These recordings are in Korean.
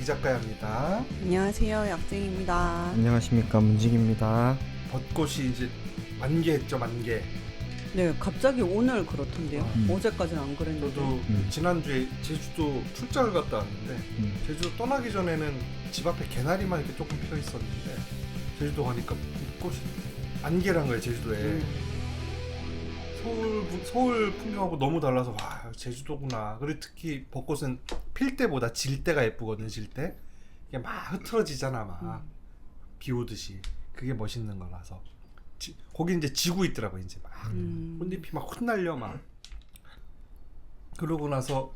이작가야입니다. 안녕하세요, 약쟁입니다. 안녕하십니까, 문직입니다. 벚꽃이 이제 만개했죠, 만개. 네, 갑자기 오늘 그렇던데요. 어제까지는 안 그랬는데. 저도 지난주에 제주도 출장을 갔다 왔는데 제주도 떠나기 전에는 집 앞에 개나리만 이렇게 조금 펴 있었는데 제주도 가니까 꽃이 안개란 거예요, 제주도에. 서울 풍경하고 너무 달라서 와, 제주도구나. 그리고 특히 벚꽃은 필 때보다 질 때가 예쁘거든요. 질 때 이게 막 흐트러지잖아, 막 비 오듯이. 그게 멋있는 거라서 거기 이제 지고 있더라고. 이제 막 꽃잎이 막 흩날려 막. 그러고 나서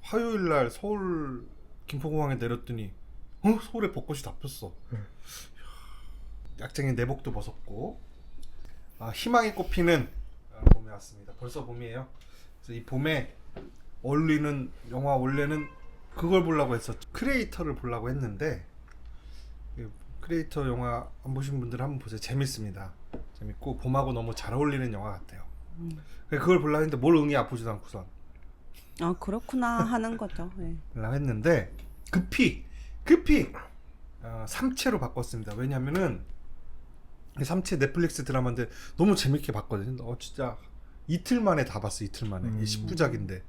화요일 날 서울 김포공항에 내렸더니 서울에 벚꽃이 다 폈어. 약쟁이 내복도 벗었고 희망이 꽃피는 봄에 왔습니다. 벌써 봄이에요. 그래서 이 봄에 어울리는 영화, 원래는 그걸 보려고 했었죠. 크리에이터를 보려고 했는데 크리에이터 영화 안 보신 분들 한번 보세요. 재밌습니다. 재밌고 봄하고 너무 잘 어울리는 영화 같아요. 그걸 보려고 했는데 뭘 응이 아프지도 않고선 아, 그렇구나 하는 거죠. 네. 보려고 했는데 급히 3채로 바꿨습니다. 왜냐면은 3채 넷플릭스 드라마인데 너무 재밌게 봤거든요. 진짜 이틀 만에 다 봤어. 이틀 만에. 10부작인데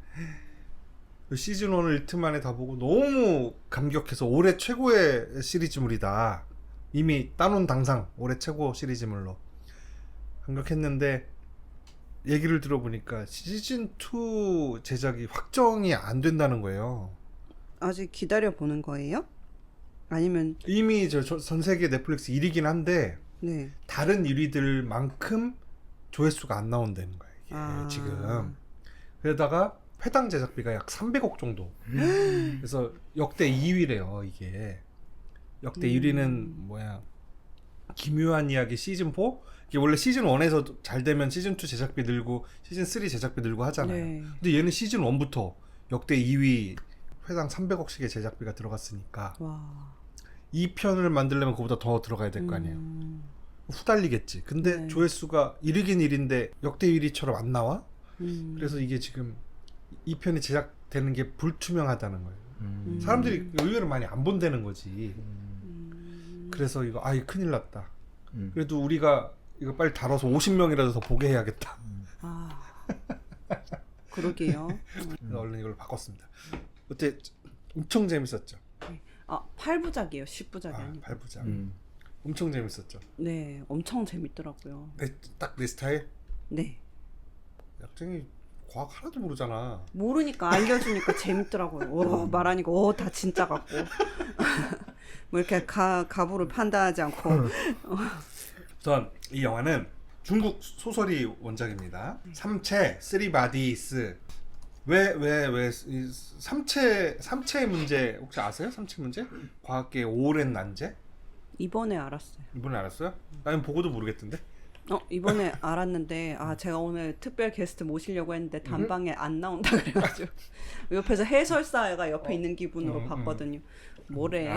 시즌 1을 이틀 만에 다 보고 너무 감격해서 올해 최고의 시리즈물이다. 이미 따놓은 당상 올해 최고 시리즈물로 감격했는데 얘기를 들어보니까 시즌 2 제작이 확정이 안 된다는 거예요. 아직 기다려 보는 거예요? 아니면 이미 전 세계 넷플릭스 1위긴 한데 네. 다른 1위들만큼 조회수가 안 나온다는 거예요, 이게 지금. 그러다가 회당 제작비가 약 300억 정도. 그래서 역대 2위래요, 이게. 역대 1위는 뭐야? 기묘한 이야기 시즌 4? 이게 원래 시즌 1에서 잘 되면 시즌 2 제작비 늘고 시즌 3 제작비 늘고 하잖아요. 네. 근데 얘는 시즌 1부터 역대 2위 회당 300억씩의 제작비가 들어갔으니까 와. 2편을 만들려면 그보다 더 들어가야 될 거 아니에요. 후달리겠지. 근데 네. 조회수가 1위긴 1위인데 역대 1위처럼 안 나와? 그래서 이게 지금 2편이 제작되는 게 불투명하다는 거예요. 사람들이 의외로 많이 안 본다는 거지. 그래서 이거 큰일 났다. 그래도 우리가 이거 빨리 다뤄서 50명이라도 더 보게 해야겠다. 그러게요. 그래서 얼른 이걸로 바꿨습니다. 어때? 엄청 재밌었죠? 8부작이에요. 10부작이 아니고. 8부작. 엄청 재밌었죠? 네, 엄청 재밌더라고요. 딱 내 스타일? 네. 약쟁이 과학 하나도 모르잖아. 모르니까 알려주니까 재밌더라고요. 말하니까 다 진짜 같고. 뭐 이렇게 가부를 판단하지 않고. 우선 이 영화는 중국 소설이 원작입니다. 삼체, 쓰리 바디스. 왜 삼체의 문제 혹시 아세요? 삼체 문제? 과학계의 오랜 난제? 이번에 알았어요. 이번에 알았어요? 나는 보고도 모르겠던데. 이번에 알았는데 제가 오늘 특별 게스트 모시려고 했는데 단방에 안 나온다 그래가지고 옆에서 해설사가 옆에 있는 기분으로 봤거든요. 뭐래?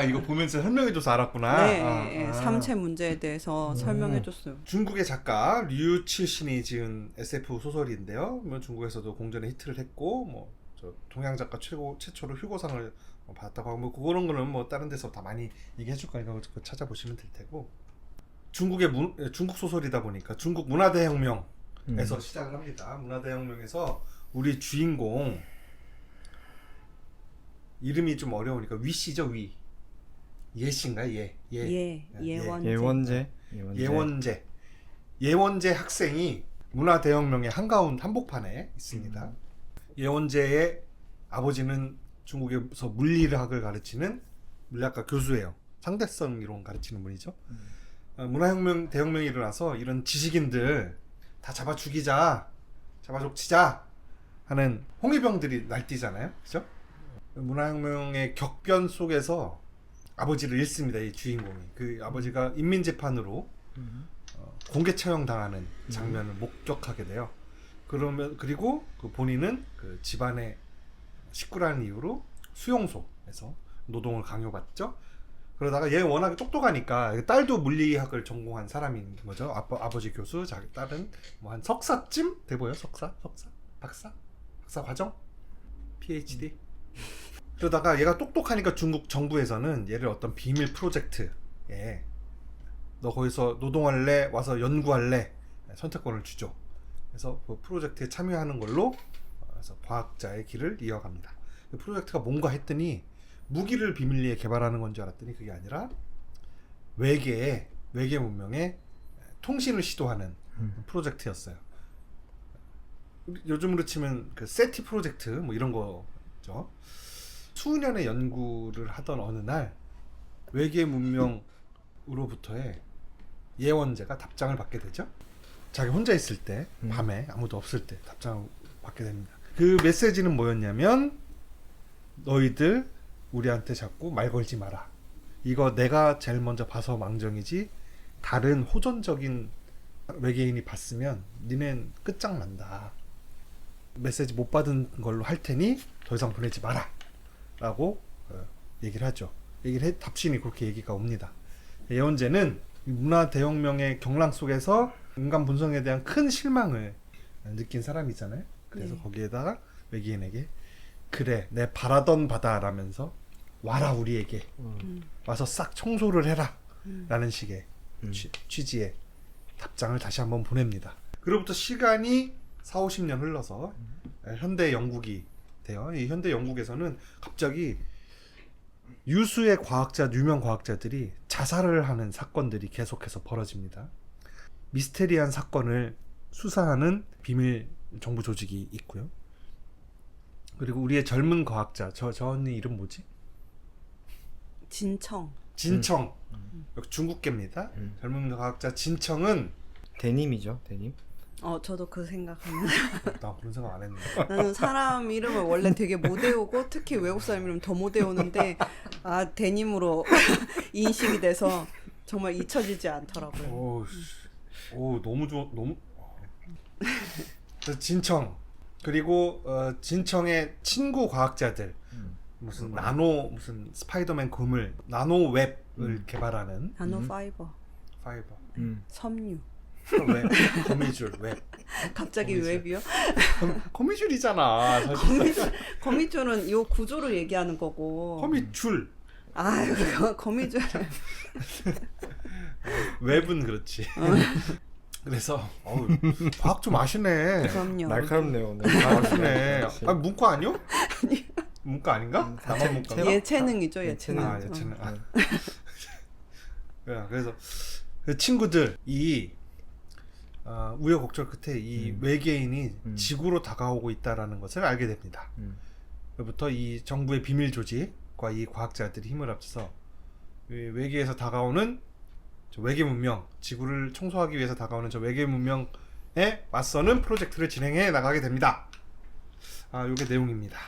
이거 보면서 설명해줘서 알았구나. 네, 삼체 문제에 대해서 설명해줬어요. 중국의 작가 류 칠신이 지은 SF 소설인데요. 뭐 중국에서도 공전에 히트를 했고, 동양 작가 최초로 휴고상을 받았다고 하고, 뭐 그런 거는 뭐 다른 데서 다 많이 얘기해줄 거니까 그거 찾아보시면 될 테고. 중국 소설이다 보니까 중국 문화대혁명에서 시작을 합니다. 문화대혁명에서 우리 주인공 이름이 좀 어려우니까 위씨죠, 위. 예씨인가? 예원재 학생이 문화대혁명의 한가운 한복판에 있습니다. 예원재의 아버지는 중국에서 물리학을 가르치는 물리학과 교수예요. 상대성 이론 가르치는 분이죠. 문화혁명, 대혁명이 일어나서 이런 지식인들 다 잡아 죽이자, 잡아 족치자 하는 홍위병들이 날뛰잖아요. 그죠? 문화혁명의 격변 속에서 아버지를 잃습니다. 이 주인공이. 그 아버지가 인민재판으로 공개 처형 당하는 장면을 목격하게 돼요. 그리고 그 본인은 그 집안의 식구라는 이유로 수용소에서 노동을 강요받죠. 그러다가 얘 워낙에 똑똑하니까 딸도 물리학을 전공한 사람인 거죠. 아버지 교수, 자기 딸은 뭐 한 석사쯤 돼 보여. 석사, 박사 과정, PhD. 그러다가 얘가 똑똑하니까 중국 정부에서는 얘를 어떤 비밀 프로젝트에 너 거기서 노동할래? 와서 연구할래? 선택권을 주죠. 그래서 그 프로젝트에 참여하는 걸로 그래서 과학자의 길을 이어갑니다. 그 프로젝트가 뭔가 했더니 무기를 비밀리에 개발하는 건 줄 알았더니 그게 아니라 외계 문명의 통신을 시도하는 프로젝트였어요. 요즘으로 치면 그 세티 프로젝트 뭐 이런 거죠. 수년의 연구를 하던 어느 날 외계 문명으로부터의 예언자가 답장을 받게 되죠. 자기 혼자 있을 때 밤에 아무도 없을 때 답장을 받게 됩니다. 그 메시지는 뭐였냐면 너희들 우리한테 자꾸 말 걸지 마라. 이거 내가 제일 먼저 봐서 망정이지 다른 호전적인 외계인이 봤으면 니넨 끝장난다. 메시지 못 받은 걸로 할 테니 더 이상 보내지 마라 라고 얘기를 하죠. 답신이 그렇게 얘기가 옵니다. 예언제는 문화 대혁명의 경랑 속에서 인간 본성에 대한 큰 실망을 느낀 사람이잖아요. 그래서 거기에다가 외계인에게 그래 내 바라던 바다라면서 와라 우리에게 와서 싹 청소를 해라 라는 식의 취지의 답장을 다시 한번 보냅니다. 그로부터 시간이 40-50년 흘러서 현대 영국이 돼요. 이 현대 영국에서는 갑자기 유수의 유명 과학자들이 자살을 하는 사건들이 계속해서 벌어집니다. 미스테리한 사건을 수사하는 비밀 정부 조직이 있고요. 그리고 우리의 젊은 과학자, 저 언니 이름 뭐지? 진청. 여기 중국계입니다. 젊은 과학자 진청은 데님이죠, 데님. 저도 그 생각하면 나 그런 생각 안 했는데. 나는 사람 이름을 원래 되게 못 외우고 특히 외국 사람 이름 더 못 외우는데 데님으로 인식이 돼서 정말 잊혀지지 않더라고요. 오 너무 좋아 너무. 그래서 진청 그리고 진청의 친구 과학자들 무슨 무슨 스파이더맨 그물 나노 웹을 개발하는 나노 파이버. 섬유. 웹 거미줄 웹. 갑자기 거미줄. 웹이요? 거미줄이잖아 사실. 거미줄은 이 구조를 얘기하는 거고. 거미줄. 그거 거미줄. 웹은 그렇지. 그래서 과학 좀 아시네. 그럼요. 날카롭네요, 오늘. 아시네. 문과 아니요? 문과 아닌가? 나만 문과. 예체능이죠, 예체능. 예체능. 그래서 그 친구들이 우여곡절 끝에 이 외계인이 지구로 다가오고 있다라는 것을 알게 됩니다. 그로부터 이 정부의 비밀 조직과 이 과학자들이 힘을 합쳐서 외계에서 다가오는 외계 문명, 지구를 청소하기 위해서 다가오는 저 외계 문명에 맞서는 프로젝트를 진행해 나가게 됩니다. 요게 내용입니다.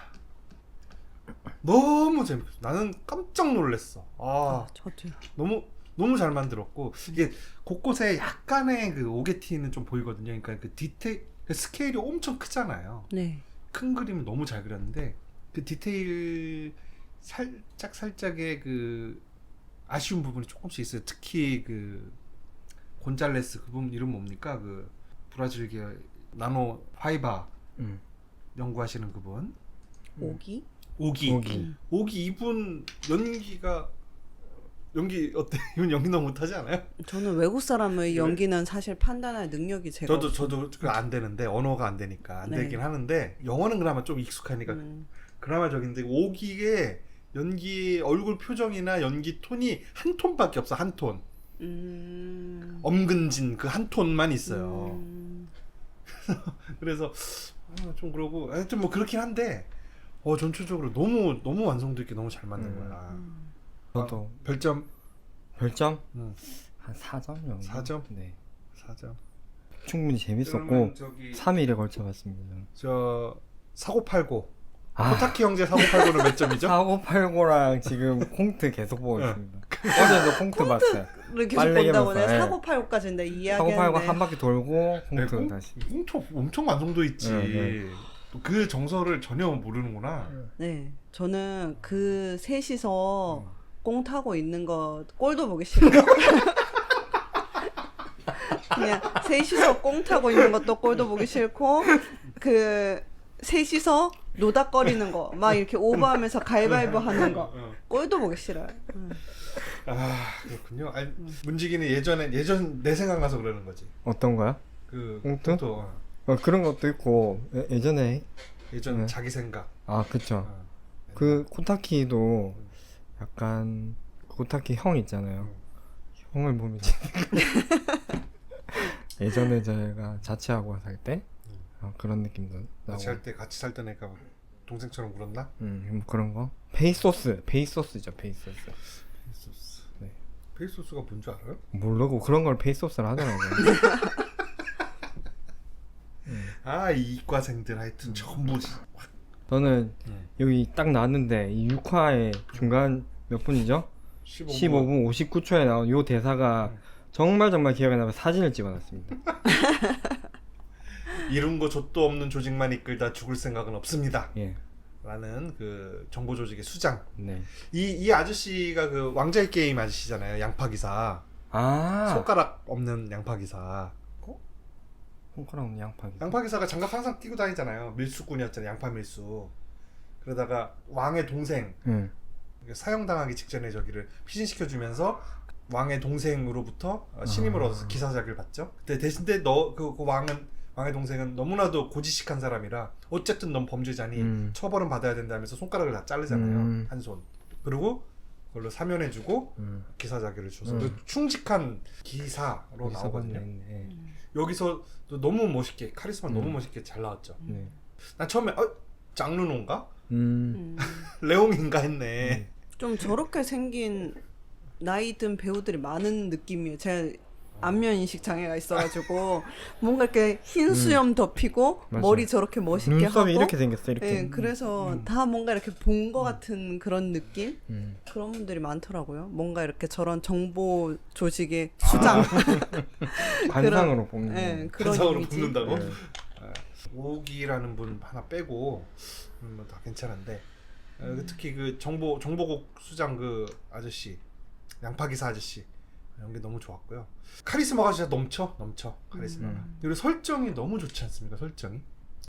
너무 재밌어. 나는 깜짝 놀랐어. 저도요. 너무 잘 만들었고 이게 곳곳에 약간의 그 오게티는 좀 보이거든요. 그러니까 그 디테일 스케일이 엄청 크잖아요. 네. 큰 그림을 너무 잘 그렸는데 그 디테일 살짝의 그 아쉬운 부분이 조금씩 있어요. 특히 그 곤잘레스 그분 이름 뭡니까? 그 브라질 계열 나노 파이바 연구하시는 그분. 오기 이분 연기 어때? 이분 연기 너무 못하지 않아요? 저는 외국 사람의 연기는 사실 판단할 능력이 제가 저도 안 되는데 언어가 안 되니까 안 네. 되긴 하는데 영어는 그나마 좀 익숙하니까 그나마 저긴데 오기의 연기 얼굴 표정이나 연기 톤이 한 톤밖에 없어. 한 톤. 엄근진 그 한 톤만 있어요. 그래서 좀 그러고 하여튼 뭐 그렇긴 한데 전체적으로 너무 완성도 있게 너무 잘 만든 거야. 저도 별점 별점 한 4점 정도. 4점? 네. 4점. 충분히 재밌었고 그러면 저기 3일에 걸쳐 봤습니다. 저 사고팔고 코타키 형제 사고팔고는 몇 점이죠? 4989랑 지금 콩트 계속 보고 있습니다. 어제도 콩트 봤어요. 를 계속 빨리 본다고 해봤어요. 내 사고팔고까지인데 4989 이야기하는데 한 바퀴 돌고 콩트 네, 다시. 엄청 완성도 있지. 네. 그 정서를 전혀 모르는구나. 네, 저는 그 셋이서 꽁 타고 있는 거 꼴도 보기 싫어요. 그냥 셋이서 꽁 타고 있는 것도 꼴도 보기 싫고 그 셋이서 노닥거리는 거, 막 이렇게 오버하면서 가위바위보 하는 거, 어. 꼴도 보기 싫어요. 아 그렇군요. 아니, 문지기는 예전 내 생각 나서 그러는 거지. 어떤 거야? 그 꽁트? 또 그런 것도 있고 예전에 예전 네. 자기 생각. 아 그쵸. 어. 그 코타키도 약간 코타키 형 있잖아요. 형을 보면 예전에 저희가 자취하고 살 때 그런 느낌도 나고. 같이 살 때 내가 동생처럼 굴었나? 뭐 그런 거. 베이소스죠. 베이소스. 페이소스. 네. 페이소스가 뭔지 알아요? 모르고 그런 걸 베이소스를 하더라고요. 아 이과생들 하여튼 전부 저는 음. 여기 딱 나왔는데 이 6화의 중간 몇 분이죠? 15분 59초에 나온 요 대사가 정말 기억에 남아 사진을 찍어놨습니다. 이룬 거 좆도 없는 조직만 이끌다 죽을 생각은 없습니다. 예. 라는 그 정보 조직의 수장. 네. 이 아저씨가 그 왕자의 게임 아저씨잖아요. 양파 기사. 아. 손가락 없는 양파 기사. 손가락 양파기. 양파 기사가 장갑 항상 끼고 다니잖아요. 밀수꾼이었잖아요. 양파 밀수. 그러다가 왕의 동생 응. 사형당하기 직전에 저기를 피신시켜주면서 왕의 동생으로부터 신임을 얻어서 기사작을 받죠. 근데 대신에 그 왕의 동생은 너무나도 고지식한 사람이라 어쨌든 넌 범죄자니 처벌은 받아야 된다면서 손가락을 다 자르잖아요. 한 손. 그리고 그걸로 사면해주고 기사자기를 줘서 충직한 기사로 나오거든요. 네. 여기서 또 너무 멋있게 카리스마 너무 멋있게 잘 나왔죠. 네. 난 처음에 장르노인가? 음. 레옹인가 했네. 좀 저렇게 생긴 나이 든 배우들이 많은 느낌이에요. 제가 안면 인식 장애가 있어가지고 뭔가 이렇게 흰 수염 덮이고 맞아. 머리 저렇게 멋있게 눈썹이 하고 이렇게 생겼어. 이렇게. 네, 그래서 다 뭔가 이렇게 본 것 같은 그런 느낌? 그런 분들이 많더라고요. 뭔가 이렇게 저런 정보 조직의 수장 관상으로 뽑는. 네, 그런 관상으로 이미지. 붙는다고? 네. 오기라는 분 하나 빼고 다 괜찮은데 특히 그 정보국 수장 그 아저씨 양파기사 아저씨 연기 너무 좋았고요. 카리스마가 진짜 넘쳐 카리스마가. 그리고 설정이 너무 좋지 않습니까? 설정이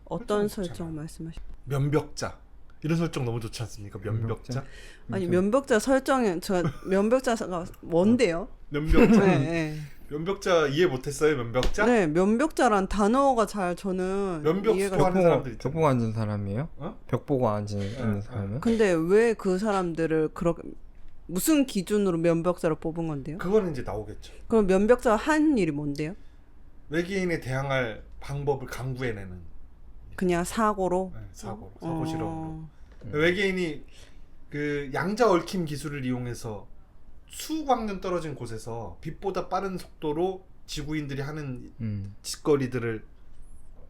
어떤 설정 설정 말씀하시죠? 면벽자 이런 설정 너무 좋지 않습니까? 면벽자 아니 면벽자 설정은 제가 면벽자가 뭔데요? 면벽자 네, 네. 면벽자 이해 못했어요? 면벽자? 네, 면벽자란 단어가 잘 저는 면벽 이해가 수거하는 사람들 있잖아요. 벽 보고 앉은 사람이에요? 어? 벽 보고 앉은 사람은? 근데 왜 그 사람들을 그렇게 무슨 기준으로 면벽자로 뽑은 건데요? 그거는 이제 나오겠죠. 그럼 면벽자가 한 일이 뭔데요? 외계인에 대항할 방법을 강구해내는 그냥 사고로? 사고 실험으로. 어... 외계인이 그 양자 얽힘 기술을 이용해서 수광 년 떨어진 곳에서 빛보다 빠른 속도로 지구인들이 하는 짓거리들을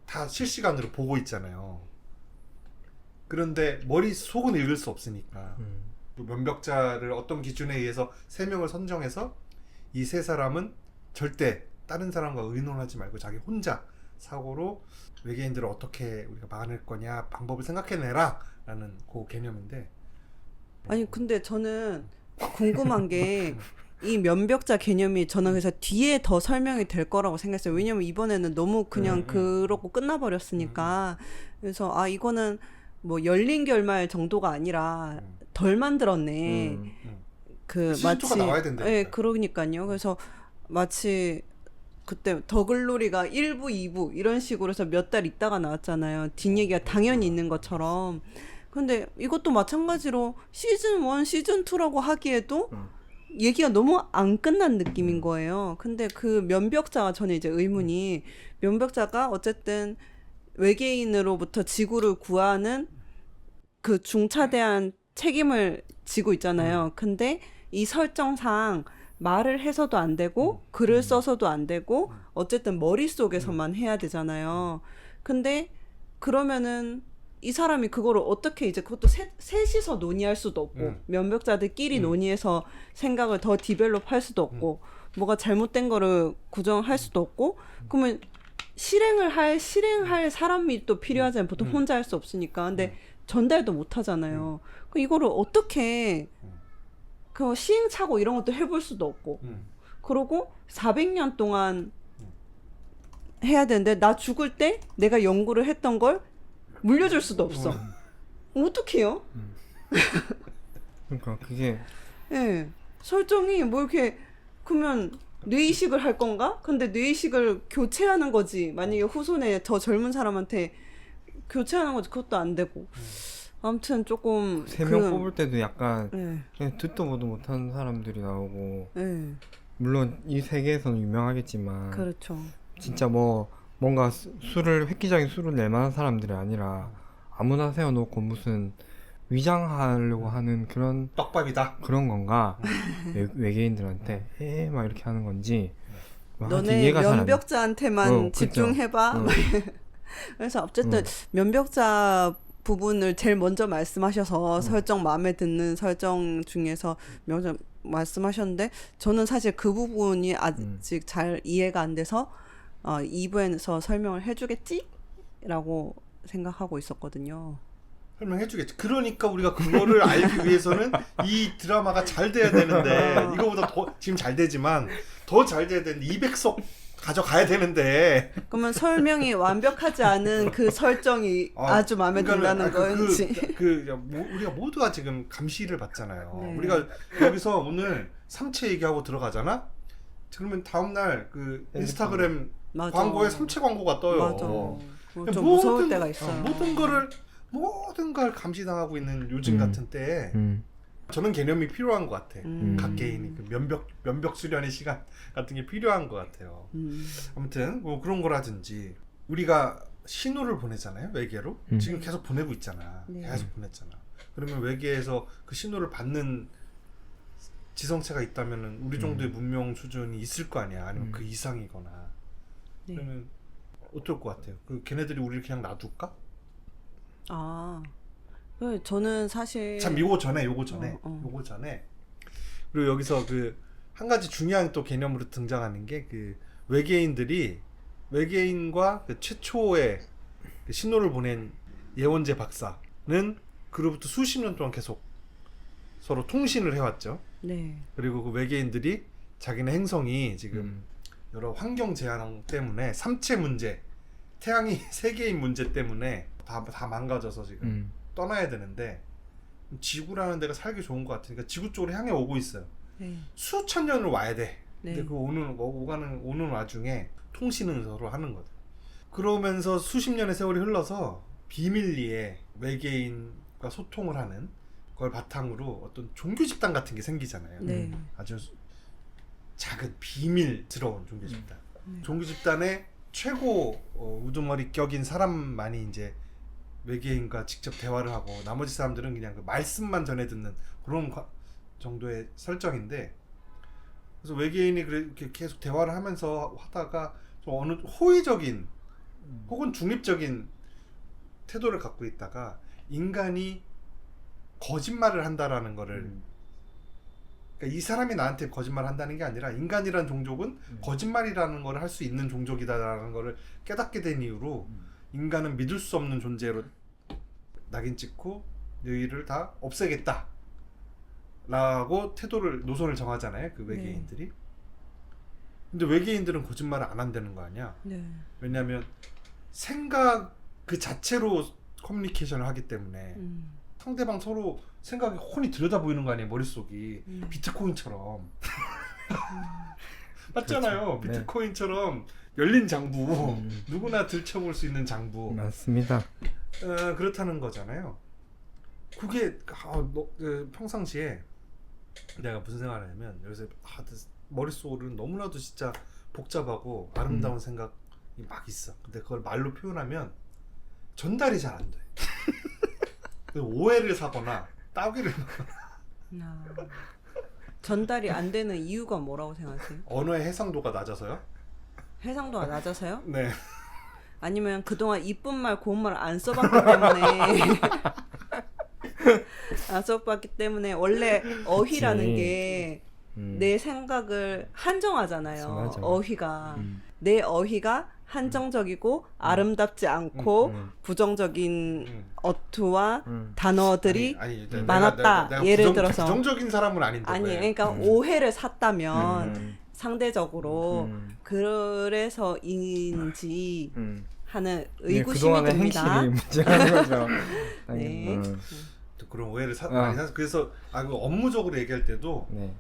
다 실시간으로 보고 있잖아요. 그런데 머릿속은 읽을 수 없으니까 면벽자를 어떤 기준에 의해서 3명을 선정해서 이 3사람은 절대 다른 사람과 의논하지 말고 자기 혼자 사고로 외계인들을 어떻게 우리가 막아낼 거냐 방법을 생각해내라 라는 그 개념인데 아니 근데 저는 궁금한 게 이 면벽자 개념이 저는 그래서 뒤에 더 설명이 될 거라고 생각했어요. 왜냐면 이번에는 너무 그냥 그러고 끝나버렸으니까. 그래서 아 이거는 뭐 열린 결말 정도가 아니라 덜 만들었네. 그 시즌 2가 나와야 된다니까요. 예, 그러니까요. 그래서 마치 그때 더글로리가 1부, 2부 이런 식으로 해서 몇 달 있다가 나왔잖아요. 뒷얘기가 당연히 있는 것처럼. 근데 이것도 마찬가지로 시즌 1, 시즌 2라고 하기에도 얘기가 너무 안 끝난 느낌인 거예요. 근데 그 면벽자가 저는 이제 의문이 면벽자가 어쨌든 외계인으로부터 지구를 구하는 그 중차대한 책임을 지고 있잖아요. 근데 이 설정상 말을 해서도 안 되고 글을 써서도 안 되고 어쨌든 머릿속에서만 해야 되잖아요. 근데 그러면은 이 사람이 그거를 어떻게 이제 그것도 셋이서 논의할 수도 없고 면벽자들끼리 논의해서 생각을 더 디벨롭할 수도 없고 뭐가 잘못된 거를 구정할 수도 없고 그러면 실행할 사람이 또 필요하잖아요. 보통 혼자 할 수 없으니까. 근데 전달도 못 하잖아요. 그럼 이거를 어떻게 그 시행착오 이런 것도 해볼 수도 없고 그러고 400년 동안 해야 되는데 나 죽을 때 내가 연구를 했던 걸 물려줄 수도 없어. 어떡해요? 그러니까 그게 예. 설정이 뭐 이렇게 그러면 뇌이식을 할 건가? 근데 뇌이식을 교체하는 거지. 만약에 후손에 더 젊은 사람한테 교체하는 거지. 그것도 안 되고. 아무튼 조금 3명 뽑을 때도 약간 예. 그냥 듣도 보도 못하는 사람들이 나오고 예. 물론 이 세계에서는 유명하겠지만 그렇죠. 진짜 뭐 뭔가 술을 획기적인 술을 낼 만한 사람들이 아니라 아무나 세워놓고 무슨 위장하려고 하는 떡밥이다. 그런 건가 외계인들한테 막 이렇게 하는 건지 뭐 하여튼 너네 이해가 잘안 돼. 면벽자한테만 그쵸. 집중해봐. 그래서 어쨌든 면벽자 부분을 제일 먼저 말씀하셔서 설정 마음에 드는 설정 중에서 먼저 말씀하셨는데 저는 사실 그 부분이 아직 잘 이해가 안 돼서 2부에서 설명을 해주겠지라고 생각하고 있었거든요. 설명해주겠지. 그러니까 우리가 그거를 알기 위해서는 이 드라마가 잘 돼야 되는데 이거보다 더 지금 잘 되지만 더 잘 돼야 되는데 200석 가져가야 되는데 그러면 설명이 완벽하지 않은 그 설정이 아주 마음에 든다는 건지. 우리가 모두가 지금 감시를 받잖아요. 네. 우리가 여기서 오늘 삼체 얘기하고 들어가잖아. 그러면 다음날 그 인스타그램 맞아. 광고에 삼체 광고가 떠요. 맞아. 좀 무서울 때가 있어요. 모든 걸 감시당하고 있는 요즘 같은 때에 저는 개념이 필요한 것 같아. 각 개인이 그 면벽 수련의 시간 같은 게 필요한 것 같아요. 아무튼 뭐 그런 거라든지 우리가 신호를 보내잖아요, 외계로. 지금 계속 보내고 있잖아. 네. 계속 보냈잖아. 그러면 외계에서 그 신호를 받는 지성체가 있다면은 우리 정도의 문명 수준이 있을 거 아니야. 아니면 그 이상이거나. 네. 그러면 어떨 것 같아요? 그 걔네들이 우리를 그냥 놔둘까? 저는 사실 참 요거 전에 그리고 여기서 그 한 가지 중요한 또 개념으로 등장하는 게 그 외계인과 그 최초의 그 신호를 보낸 예원재 박사는 그로부터 수십 년 동안 계속 서로 통신을 해왔죠. 네. 그리고 그 외계인들이 자기네 행성이 지금 여러 환경 제한 때문에 삼체 문제, 태양이 세계인 문제 때문에 다 망가져서 지금 떠나야 되는데 지구라는 데가 살기 좋은 것 같으니까 지구 쪽으로 향해 오고 있어요. 네. 수천 년을 와야 돼. 근데 네. 그 오는 와중에 통신을 서로 하는 거죠. 그러면서 수십 년의 세월이 흘러서 비밀리에 외계인과 소통을 하는 걸 바탕으로 어떤 종교 집단 같은 게 생기잖아요. 네. 아주 작은 비밀스러운 종교 집단. 종교 집단의 최고 우두머리 격인 사람만이 이제 외계인과 직접 대화를 하고 나머지 사람들은 그냥 그 말씀만 전해 듣는 그런 정도의 설정인데, 그래서 외계인이 그렇게 계속 대화를 하면서 하다가 좀 어느 호의적인 혹은 중립적인 태도를 갖고 있다가 인간이 거짓말을 한다라는 거를 그러니까 이 사람이 나한테 거짓말을 한다는 게 아니라 인간이라는 종족은 거짓말이라는 걸 할 수 있는 종족이다라는 거를 깨닫게 된 이후로 인간은 믿을 수 없는 존재로 낙인 찍고 너희를 다 없애겠다 라고 노선을 정하잖아요, 그 외계인들이. 근데 외계인들은 거짓말을 안 한다는 거 아니야. 네. 왜냐하면 생각 그 자체로 커뮤니케이션을 하기 때문에 상대방 서로 생각이 훤히 들여다 보이는 거 아니에요, 머릿속이. 비트코인처럼. 맞잖아요. 그렇죠. 네. 비트코인처럼 열린 장부, 누구나 들춰볼 수 있는 장부. 맞습니다. 그렇다는 거잖아요. 그게 평상시에 내가 무슨 생각을 하냐면 여기서 머릿속으로는 너무나도 진짜 복잡하고 아름다운 생각이 막 있어. 근데 그걸 말로 표현하면 전달이 잘 안 돼. 오해를 사거나 따귀를 전달이 안 되는 이유가 뭐라고 생각하세요? 언어의 해상도가 낮아서요? 해상도가 낮아서요? 네. 아니면 그동안 이쁜 말 고운 말 안 써봤기 때문에 안 써봤기 때문에 원래 어휘라는 게 내 생각을 한정하잖아요. 맞아. 어휘가 내 어휘가 한정적이고 아름답지 않고 부정적인 어투와 단어들이 많았다. 내가 예를 들어서 부정적인 사람은 아닌데. 아니 왜? 그러니까 오해를 샀다면 상대적으로 그래서인지 하는 네, 의구심이 그동안의 듭니다. 행실이 문제라는 거죠. 네. 또 그런 오해를 많이 사서 그래서 그 업무적으로 얘기할 때도 네.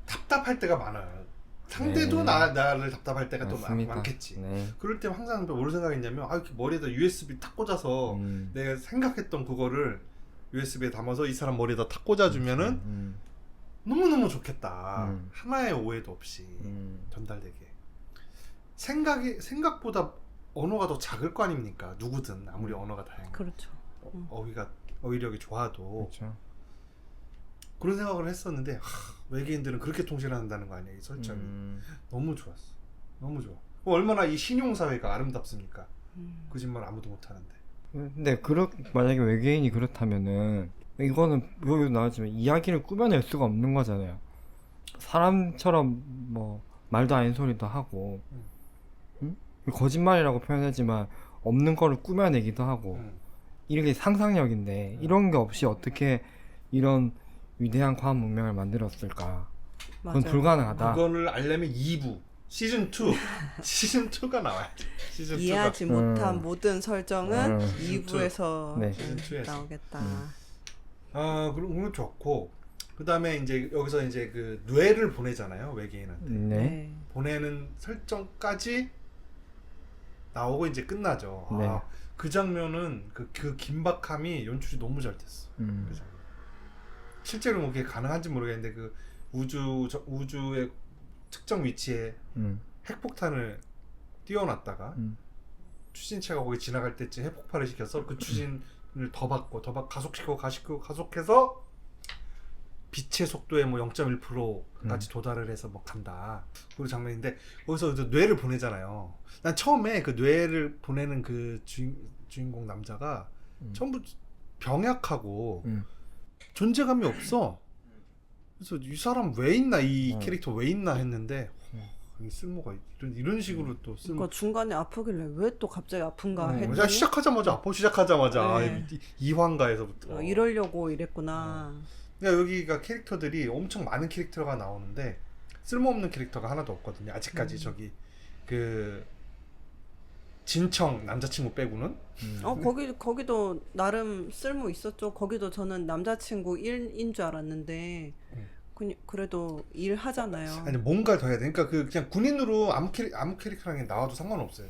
답답할 때가 많아요. 상대도 네. 나를 답답할 때가 또 맞습니다. 많겠지. 네. 그럴 때 항상 뭘 생각했냐면 이렇게 머리에다 USB 탁 꽂아서 내가 생각했던 그거를 USB에 담아서 이 사람 머리에다 탁 꽂아주면은 너무너무 좋겠다. 하나의 오해도 없이 전달되게. 생각보다 언어가 더 작을 거 아닙니까? 누구든 아무리 언어가 다양해. 그렇죠. 어휘력이 좋아도 그렇죠. 그런 생각을 했었는데 외계인들은 그렇게 통신을 한다는 거 아니야 이 설정이. 너무 좋았어. 너무 좋아. 얼마나 이 신용 사회가 아름답습니까? 거짓말 아무도 못 하는데. 근데 만약에 외계인이 그렇다면은 이거는 여기 나왔지만 이야기를 꾸며낼 수가 없는 거잖아요. 사람처럼 뭐 말도 아닌 소리도 하고 거짓말이라고 표현하지만 없는 거를 꾸며내기도 하고 이렇게 상상력인데 이런 게 없이 어떻게 이런 위대한 과학 문명을 만들었을까? 그건 맞아요. 불가능하다. 그거를 알려면 2부 시즌 2 시즌 2가 나와요. 시즌 2가 이해하지 못한 모든 설정은 2부에서 네. 시즌 2에서. 나오겠다. 그런 거 좋고 그다음에 이제 여기서 이제 그 뇌를 보내잖아요 외계인한테. 네. 보내는 설정까지 나오고 이제 끝나죠. 네. 그 장면은 그 긴박함이 연출이 너무 잘 됐어. 그 장면. 실제로 뭐 그게 가능한지 모르겠는데 그 우주의 특정 위치에 핵폭탄을 띄워놨다가 추진체가 거기 지나갈 때쯤 핵폭발을 시켜서 그 추진을 더 가속시키고 가속해서 빛의 속도의 뭐 0.1%까지 도달을 해서 뭐 간다. 그 장면인데 거기서 이제 뇌를 보내잖아요. 난 처음에 그 뇌를 보내는 그 주인공 남자가 전부 병약하고 존재감이 없어. 그래서 이 사람 왜 있나 이 캐릭터 왜 있나 했는데 이 쓸모가 이런 식으로 또 쓸모. 그러니까 중간에 아프길래 왜 또 갑자기 아픈가 했더니 자, 시작하자마자 아파. 시작하자마자 네. 이화인가에서부터. 이러려고 이랬구나. 그러니까 여기가 캐릭터들이 엄청 많은 캐릭터가 나오는데 쓸모없는 캐릭터가 하나도 없거든요. 아직까지 저기 그 진청 남자친구 빼고는. 거기도 나름 쓸모 있었죠. 거기도 저는 남자친구 1인 줄 알았는데 그래도 일 하잖아요. 아니 뭔가 더 해야 돼. 그러니까 그냥 군인으로 아무 캐릭터랑 나와도 상관없어요.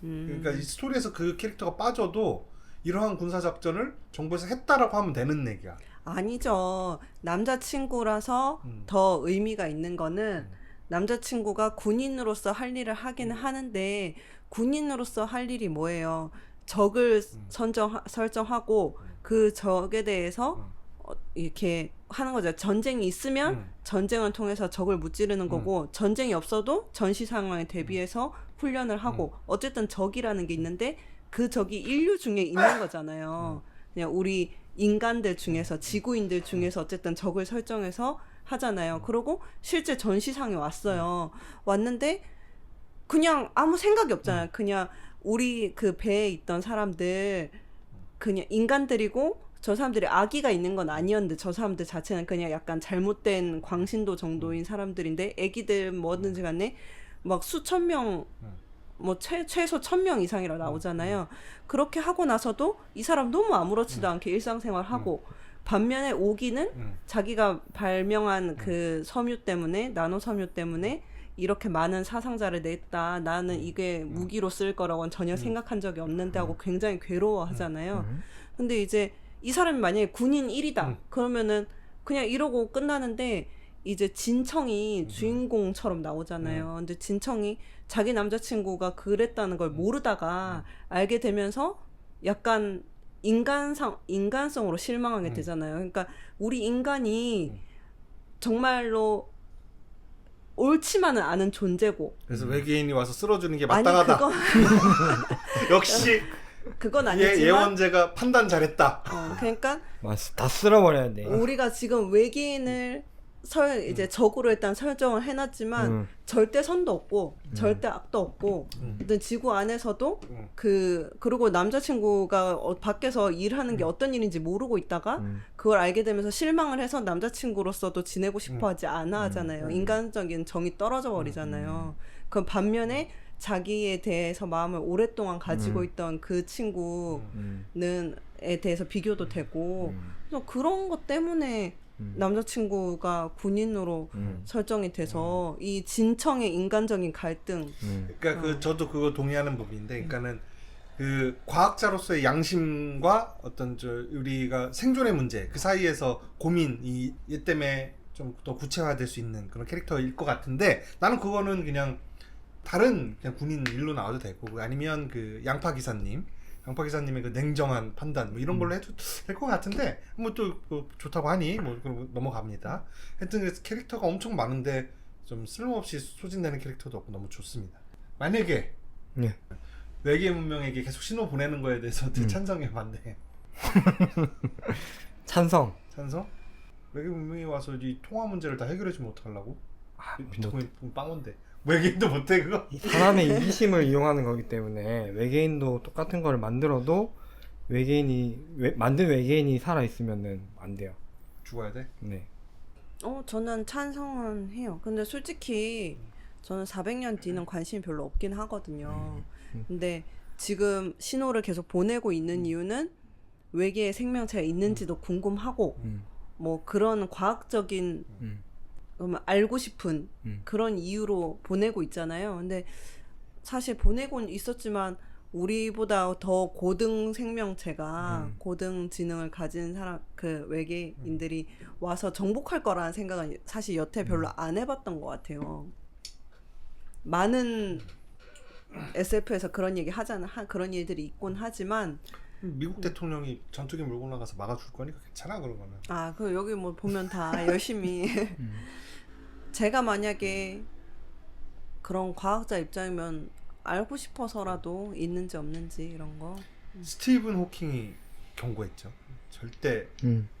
그러니까 이 스토리에서 그 캐릭터가 빠져도 이러한 군사 작전을 정부에서 했다라고 하면 되는 얘기야. 아니죠. 남자친구라서 더 의미가 있는 거는 남자친구가 군인으로서 할 일을 하기는 하는데 군인으로서 할 일이 뭐예요? 적을 설정하고 그 적에 대해서 이렇게 하는 거죠. 전쟁이 있으면 전쟁을 통해서 적을 무찌르는 거고 전쟁이 없어도 전시 상황에 대비해서 훈련을 하고 어쨌든 적이라는 게 있는데 그 적이 인류 중에 있는 거잖아요. 그냥 우리 인간들 중에서 지구인들 중에서 어쨌든 적을 설정해서 하잖아요. 그리고 실제 전시상에 왔어요. 왔는데 그냥 아무 생각이 없잖아요. 그냥 우리 그 배에 있던 사람들 그냥 인간들이고 저 사람들이 아기가 있는 건 아니었는데 저 사람들 자체는 그냥 약간 잘못된 광신도 정도인 사람들인데 애기들 뭐든지 간에 막 수천 명 뭐 최소 1000명 이상이라 나오잖아요. 그렇게 하고 나서도 이 사람 너무 아무렇지도 않게 일상생활하고 반면에 오기는 자기가 발명한 그 섬유 때문에 나노 섬유 때문에 이렇게 많은 사상자를 냈다. 나는 이게 무기로 쓸 거라고는 전혀 생각한 적이 없는데 하고 굉장히 괴로워하잖아요. 근데 이제 이 사람이 만약에 군인 1이다. 그러면은 그냥 이러고 끝나는데 이제 진청이 주인공처럼 나오잖아요. 근데 진청이 자기 남자친구가 그랬다는 걸 모르다가 알게 되면서 약간 인간성으로 실망하게 되잖아요. 그러니까 우리 인간이 정말로 옳지만은 않은 존재고. 그래서 외계인이 와서 쓸어주는 게 아니 마땅하다. 역시 그건 아니지만 예원재가 판단 잘했다. 그러니까 다 쓸어버려야 돼. 우리가 지금 외계인을 이제 적으로 일단 설정을 해놨지만 절대 선도 없고 절대 악도 없고 어떤 지구 안에서도 그리고 남자친구가 밖에서 일하는 게 어떤 일인지 모르고 있다가 그걸 알게 되면서 실망을 해서 남자친구로서도 지내고 싶어하지 않아 하잖아요. 인간적인 정이 떨어져 버리잖아요. 그 반면에 자기에 대해서 마음을 오랫동안 가지고 있던 그 친구는 에 대해서 비교도 되고 그래서 그런 것 때문에 남자친구가 군인으로 설정이 돼서 이 진청의 인간적인 갈등. 그러니까 저도 그거 동의하는 부분인데, 그러니까는 그 과학자로서의 양심과 어떤 우리가 생존의 문제 그 사이에서 고민 얘 때문에 좀 더 구체화될 수 있는 그런 캐릭터일 것 같은데, 나는 그거는 그냥 다른 그냥 군인 일로 나와도 되고, 아니면 그 양파 기사님의 그 냉정한 판단 뭐 이런 걸로 해도 될 것 같은데, 뭐 또 좋다고 하니 뭐 그럼 넘어갑니다. 하여튼 그 캐릭터가 엄청 많은데 좀 쓸모없이 소진되는 캐릭터도 없고 너무 좋습니다. 만약에 예. 외계 문명에게 계속 신호 보내는 거에 대해서 찬성해 반대. 찬성. 찬성? 외계 문명이 와서 이 통화 문제를 다 해결해 주면 어떡하려고? 비트코인 빵원데 외계인도 못해 그거? 사람의 이기심을 이용하는 거기 때문에 외계인도 똑같은 걸 만들어도 만든 외계인이 살아 있으면은 안 돼요. 죽어야 돼? 네. 저는 찬성은 해요. 근데 솔직히 저는 400년 뒤는 관심이 별로 없긴 하거든요. 근데 지금 신호를 계속 보내고 있는 이유는 외계에 생명체가 있는지도 궁금하고 뭐 그런 과학적인 알고 싶은 그런 이유로 보내고 있잖아요. 근데 사실 보내고는 있었지만 우리보다 더 고등 생명체가 고등 지능을 가진 사람 그 외계인들이 와서 정복할 거라는 생각은 사실 여태 별로 안 해봤던 것 같아요. 많은 SF에서 그런 얘기 하잖아. 그런 일들이 있곤 하지만 미국 대통령이 전투기 몰고 나가서 막아줄 거니까 괜찮아 그런 거는. 그 여기 뭐 보면 다 열심히 제가 만약에 그런 과학자 입장이면 알고 싶어서라도 있는지 없는지 이런 거. 스티븐 호킹이 경고했죠. 절대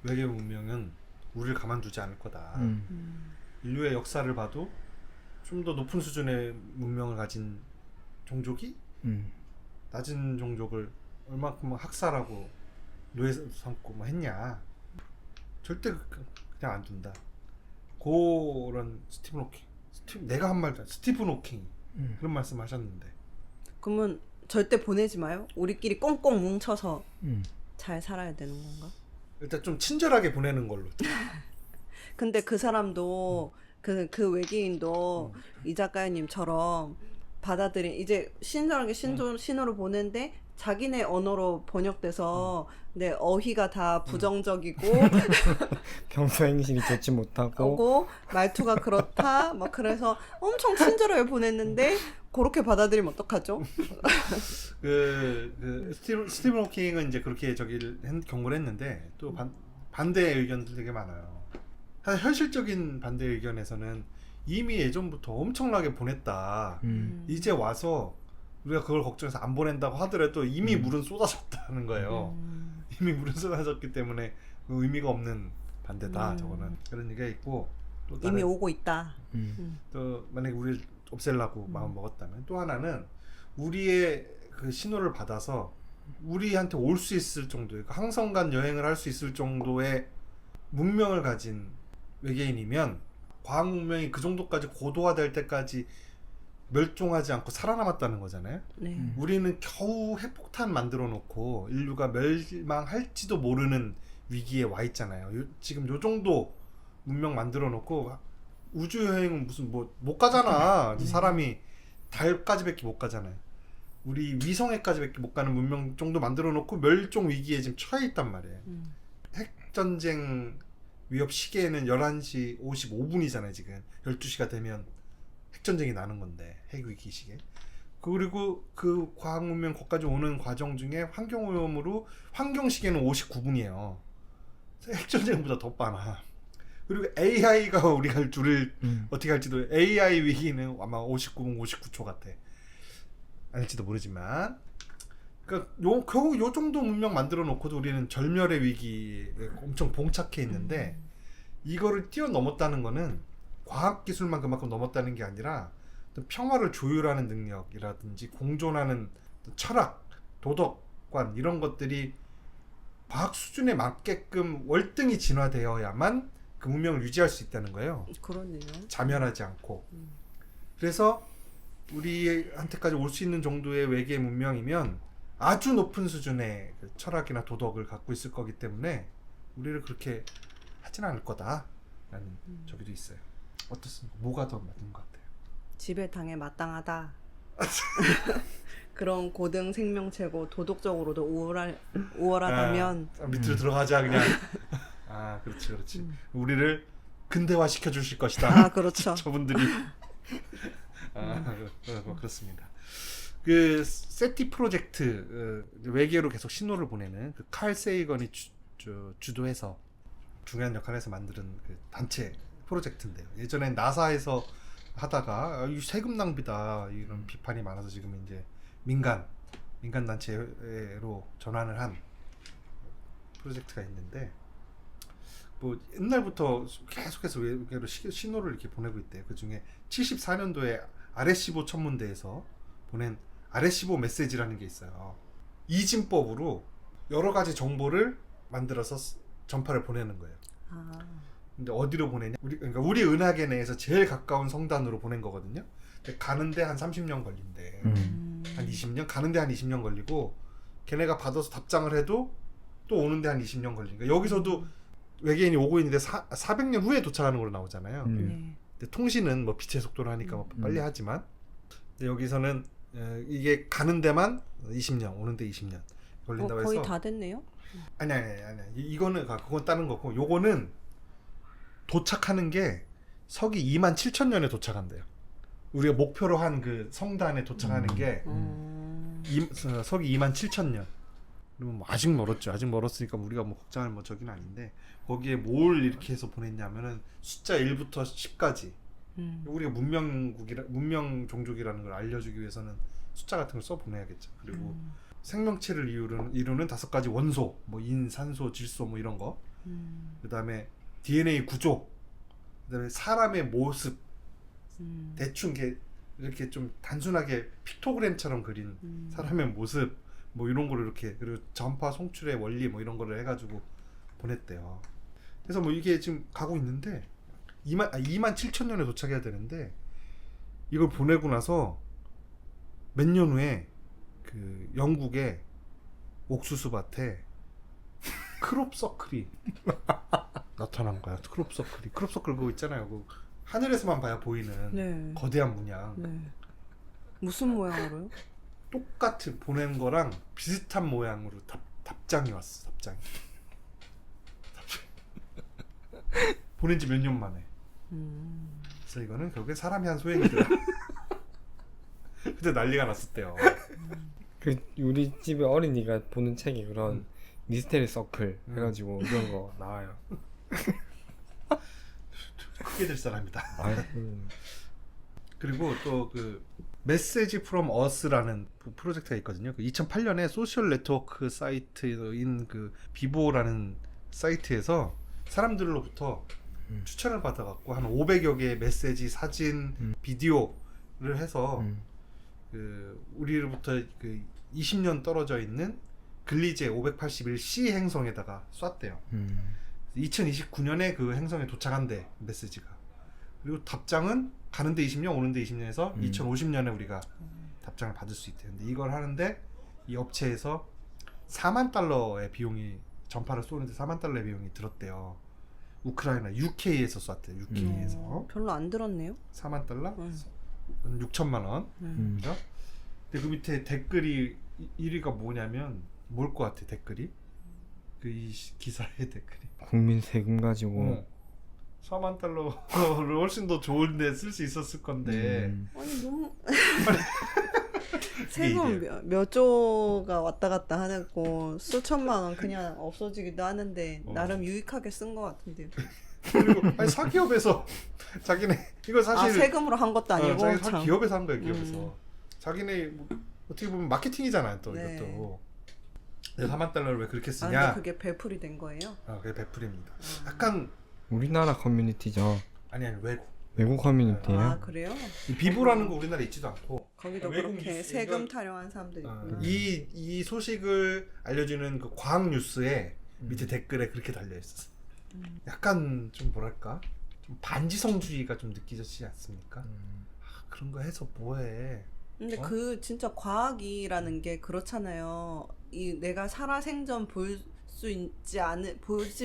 외계 문명은 우리를 가만두지 않을 거다. 인류의 역사를 봐도 좀 더 높은 수준의 문명을 가진 종족이 낮은 종족을 얼마큼 학살하고 노예 삼고 뭐 했냐. 절대 그냥 안 둔다. 그런 스티븐 호킹, 내가 한 말도 스티븐 호킹 그런 말씀하셨는데. 그러면 절대 보내지 마요. 우리끼리 꽁꽁 뭉쳐서 잘 살아야 되는 건가? 일단 좀 친절하게 보내는 걸로. 근데 그 사람도 그 외계인도 이 작가님처럼 이제 친절하게 신호를 보내는데 자기네 언어로 번역돼서 내 어휘가 다 부정적이고 평소 행실이 좋지 못하고 말투가 그렇다 막 그래서 엄청 친절하게 보냈는데 그렇게 받아들이면 어떡하죠? 스티븐 호킹은 이제 그렇게 경고를 했는데 또 반대 의견도 되게 많아요. 사실 현실적인 반대 의견에서는 이미 예전부터 엄청나게 보냈다. 이제 와서 우리가 그걸 걱정해서 안 보낸다고 하더라도 이미 물은 쏟아졌다는 거예요. 이미 물은 쏟아졌기 때문에 그 의미가 없는 반대다. 저거는 그런 얘기가 있고, 또 이미 오고 있다. 또 만약에 우리를 없애려고 마음 먹었다면, 또 하나는 우리의 그 신호를 받아서 우리한테 올 수 있을 정도의 항성간 여행을 할 수 있을 정도의 문명을 가진 외계인이면 과학 문명이 그 정도까지 고도화될 때까지 멸종하지 않고 살아남았다는 거잖아요. 네. 우리는 겨우 핵폭탄 만들어 놓고 인류가 멸망할지도 모르는 위기에 와 있잖아요. 지금 요 정도 문명 만들어 놓고 우주 여행은 무슨 뭐 못 가잖아. 사람이 달까지밖에 못 가잖아요. 우리 위성에까지밖에 못 가는 문명 정도 만들어 놓고 멸종 위기에 지금 처해 있단 말이에요. 핵 전쟁 위협 시계는 11시 55분이잖아요. 지금 12시가 되면 핵전쟁이 나는 건데, 핵위기 시계. 그리고 그 과학문명 거기까지 오는 과정 중에 환경오염으로 환경시계는 59분이에요. 핵전쟁보다 더 빠나. 그리고 AI가 우리가 줄을 어떻게 할지도, AI 위기는 아마 59분 59초 같아. 아닐지도 모르지만, 그러니까 겨우 요 정도 문명 만들어 놓고도 우리는 절멸의 위기에 엄청 봉착해 있는데, 이거를 뛰어넘었다는 거는 과학 기술만 그만큼 넘었다는 게 아니라 어떤 평화를 조율하는 능력이라든지 공존하는 철학, 도덕관 이런 것들이 과학 수준에 맞게끔 월등히 진화되어야만 그 문명을 유지할 수 있다는 거예요. 그러네요. 자멸하지 않고. 그래서 우리한테까지 올 수 있는 정도의 외계 문명이면 아주 높은 수준의 그 철학이나 도덕을 갖고 있을 거기 때문에 우리를 그렇게 하지는 않을 거다라는 저기도 있어요. 어떻습니까? 뭐가 더 맞는 것 같아요? 지배당에 마땅하다. 그런 고등 생명체고 도덕적으로도 우월하다면 밑으로 들어가자 그냥. 아, 그렇지. 우리를 근대화 시켜 주실 것이다. 아, 그렇죠. 저분들이. 그렇습니다. 그 세티 프로젝트 외계로 계속 신호를 보내는 그 칼 세이건이 주도해서 중요한 역할을 해서 만드는 그 단체 프로젝트인데요. 예전엔 나사에서 하다가 이 세금 낭비다 이런 비판이 많아서 지금 이제 민간 단체로 전환을 한 프로젝트가 있는데 뭐 옛날부터 계속해서 외계로 신호를 이렇게 보내고 있대요. 그 중에 74년도에 아레시보 천문대에서 보낸 아레시보 메시지라는 게 있어요. 이진법으로 여러 가지 정보를 만들어서 전파를 보내는 거예요. 아, 근데 어디로 보내냐? 그러니까 우리 은하계 내에서 제일 가까운 성단으로 보낸 거거든요. 근데 가는데 한 30년 걸린대. 한 20년? 가는데 한 20년 걸리고 걔네가 받아서 답장을 해도 또 오는데 한 20년 걸리니까 여기서도 외계인이 오고 있는데 400년 후에 도착하는 걸로 나오잖아요. 네. 근데 통신은 뭐 빛의 속도로 하니까 뭐 빨리 하지만 근데 여기서는 이게 가는 데만 20년, 오는 데 20년 걸린다고 해서 거의 다 됐네요. 아니. 이거는 그건 다른 거고 요거는 도착하는 게 서기 27,000년에 도착한대요. 우리가 목표로 한 그 성단에 도착하는 게 서기 27,000년. 그러면 뭐 아직 멀었죠. 아직 멀었으니까 우리가 뭐 걱정할 뭐 저기는 아닌데 거기에 뭘 이렇게 해서 보냈냐면은 숫자 1부터 10까지 우리가 문명 종족이라는 걸 알려주기 위해서는 숫자 같은 걸 써 보내야겠죠. 그리고 생명체를 이루는 5가지 원소, 뭐 인, 산소, 질소 뭐 이런 거. 그다음에 DNA 구조, 그다음에 사람의 모습, 대충 이렇게 좀 단순하게 픽토그램처럼 그린 사람의 모습, 뭐 이런 거를 이렇게 그리고 전파 송출의 원리 뭐 이런 거를 해가지고 보냈대요. 그래서 뭐 이게 지금 가고 있는데 27,000년에 도착해야 되는데 이걸 보내고 나서 몇 년 후에 그 영국의 옥수수 밭에 크롭서클이 나타난 거야. 크롭서클 그거 있잖아요. 그 하늘에서만 봐야 보이는 네. 거대한 문양. 네. 무슨 모양으로요? 똑같은 보낸 거랑 비슷한 모양으로 답장이 왔어. 답장이. 보낸 지 몇 년 만에. 그래서 이거는 결국에 사람이 한 소행이더라. 그때 난리가 났었대요. 그 우리 집에 어린이가 보는 책이 그런 미스테리 서클 해가지고 이런 거 나와요. 크게 될 사람이다. 아유, 그리고 또 그 메시지 프롬 어스라는 프로젝트가 있거든요. 그 2008년에 소셜 네트워크 사이트인 그 비보라는 사이트에서 사람들로부터 추천을 받아갖고 한 500여 개의 메시지, 사진, 비디오를 해서 그 우리로부터 그 20년 떨어져 있는 글리제 581c 행성에다가 쐈대요. 2029년에 그 행성에 도착한대 메시지가. 그리고 답장은 가는데 20년, 오는데 20년에서 2050년에 우리가 답장을 받을 수 있대요. 근데 이걸 하는데 이 업체에서 4만 달러의 비용이 전파를 쏘는데 4만 달러의 비용이 들었대요. 우크라이나 UK에서 쐈대요. UK에서 별로 안 들었네요. 4만 달러? 6천만 원. 그죠? 근데 그 밑에 댓글이 1위가 뭐냐면 뭘 것 같아 댓글이? 그 이 기사의 댓글이 국민 세금 가지고 4만 달러를 훨씬 더 좋은데 쓸 수 있었을 건데 아니 너무 세금 몇 조가 왔다 갔다 하고 수천만 원 그냥 없어지기도 하는데 나름 유익하게 쓴 것 같은데요. 그리고 아니 사기업에서 자기네 이거 사실 세금으로 한 것도 아니고 자기 참. 기업에서 한 거예요. 기업에서 자기네 뭐, 어떻게 보면 마케팅이잖아요. 또 네. 이것도 4만 달러를 왜 그렇게 쓰냐? 근데 그게 배풀이 된 거예요? 그게 배풀입니다. 약간 우리나라 커뮤니티죠. 아니 외국. 외국 커뮤니티예요. 아 그래요? 이 비보라는 거 우리나라에 있지도 않고. 거기도 외국 그렇게 뉴스, 세금 이거- 타령한 사람들 있구나. 이 소식을 알려주는 그 과학 뉴스에 밑에 댓글에 그렇게 달려 있었어. 약간 좀 뭐랄까, 좀 반지성주의가 좀 느껴지지 않습니까? 그런 거 해서 뭐해? 근데 어? 그 진짜 과학이라는 게 그렇잖아요. 이 내가 살아생전 보지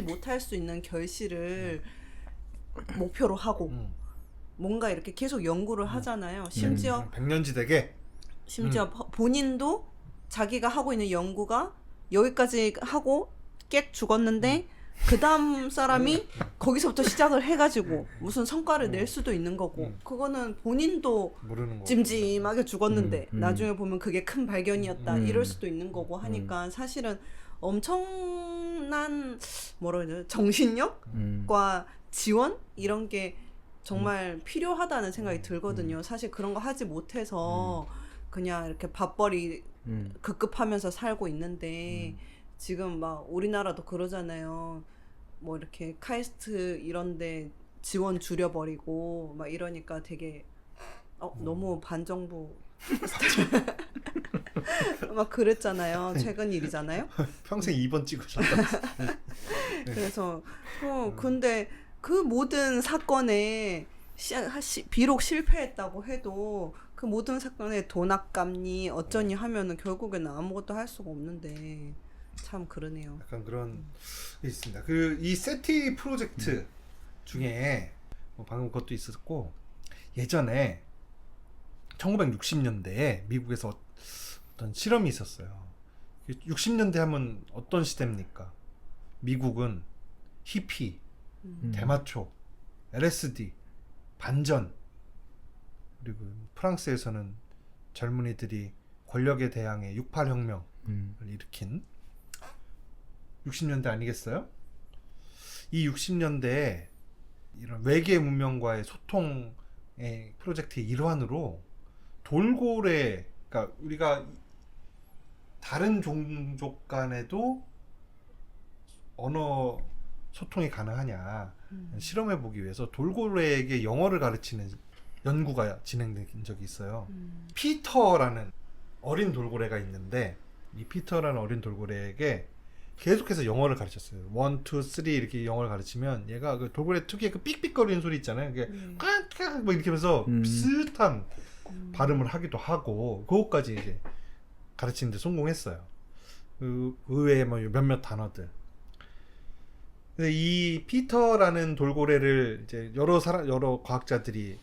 못할 수 있는 결실을 목표로 하고 뭔가 이렇게 계속 연구를 하잖아요. 심지어 100년지대게. 본인도 자기가 하고 있는 연구가 여기까지 하고 깨 죽었는데 그 다음 사람이 거기서부터 시작을 해가지고 무슨 성과를 낼 수도 있는 거고 그거는 본인도 모르는 거. 찜찜하게 죽었는데 음. 나중에 보면 그게 큰 발견이었다 이럴 수도 있는 거고 하니까 사실은 엄청난 뭐라 해야 되나 정신력과 지원 이런 게 정말 필요하다는 생각이 들거든요. 사실 그런 거 하지 못해서 그냥 이렇게 밥벌이 급급하면서 살고 있는데 지금 막 우리나라도 그러잖아요. 뭐 이렇게 카이스트 이런데 지원 줄여버리고 막 이러니까 되게 너무 반정부 막 그랬잖아요. 최근 일이잖아요. 평생 2번 찍으셨다. 그래서 근데 그 모든 사건에 비록 실패했다고 해도 그 모든 사건에 돈 아깝니 어쩌니 하면은 결국에는 아무것도 할 수가 없는데 참 그러네요. 약간 그런 게 있습니다. 그 이 세티 프로젝트 중에 뭐 방금 그것도 있었고, 예전에 1960년대에 미국에서 어떤 실험이 있었어요. 60년대 하면 어떤 시대입니까? 미국은 히피, 대마초, LSD, 반전, 그리고 프랑스에서는 젊은이들이 권력에 대항해 68혁명을 일으킨 60년대 아니겠어요? 이 60년대에 이런 외계 문명과의 소통의 프로젝트의 일환으로 돌고래, 그러니까 우리가 다른 종족 간에도 언어 소통이 가능하냐 실험해 보기 위해서 돌고래에게 영어를 가르치는 연구가 진행된 적이 있어요. 피터라는 어린 돌고래가 있는데 이 피터라는 어린 돌고래에게 계속해서 영어를 가르쳤어요. 1, 2, 3 이렇게 영어를 가르치면 얘가 그 돌고래 특유의 그 삑삑거리는 소리 있잖아요. 그게 꽉꽉 뭐 이렇게 하면서 비슷한 발음을 하기도 하고 그것까지 이제 가르치는데 성공했어요. 그 외에 뭐 몇몇 단어들. 근데 이 피터라는 돌고래를 이제 여러 과학자들이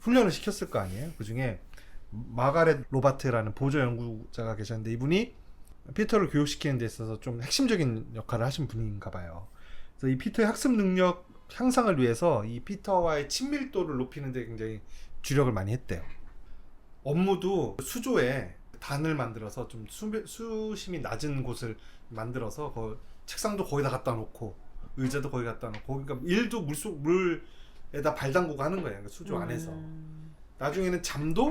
훈련을 시켰을 거 아니에요. 그 중에 마가렛 로바트라는 보조 연구자가 계셨는데 이분이 피터를 교육시키는 데 있어서 좀 핵심적인 역할을 하신 분인가 봐요. 그래서 이 피터의 학습 능력 향상을 위해서 이 피터와의 친밀도를 높이는 데 굉장히 주력을 많이 했대요. 업무도 수조에 단을 만들어서 좀 수심이 낮은 곳을 만들어서 책상도 거기다 갖다 놓고 의자도 거기 갖다 놓고 그러니까 일도 물에다 발 담그고 하는 거예요. 그러니까 수조 안에서. 나중에는 잠도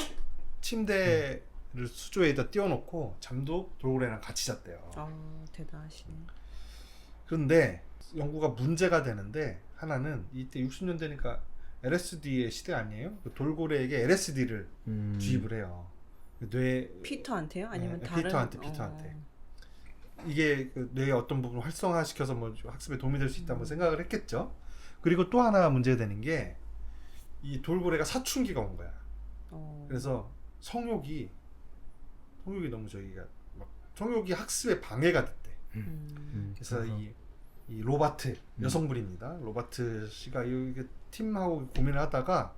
침대를 수조에다 띄워놓고 잠도 돌고래랑 같이 잤대요. 대단하시네. 그런데 연구가 문제가 되는데 하나는 이때 60년대니까 LSD의 시대 아니에요? 그 돌고래에게 LSD를 주입을 해요. 뇌 피터한테요? 아니면 네, 다른? 피터한테. 이게 그 뇌의 어떤 부분을 활성화시켜서 뭐 학습에 도움이 될 수 있다 뭐 생각을 했겠죠. 그리고 또 하나 문제되는 게 이 돌고래가 사춘기가 온 거야. 그래서 성욕이 너무 성욕이 학습에 방해가 됐대. 그래서 이 로바트 여성분입니다. 로바트 씨가 이게 팀하고 고민을 하다가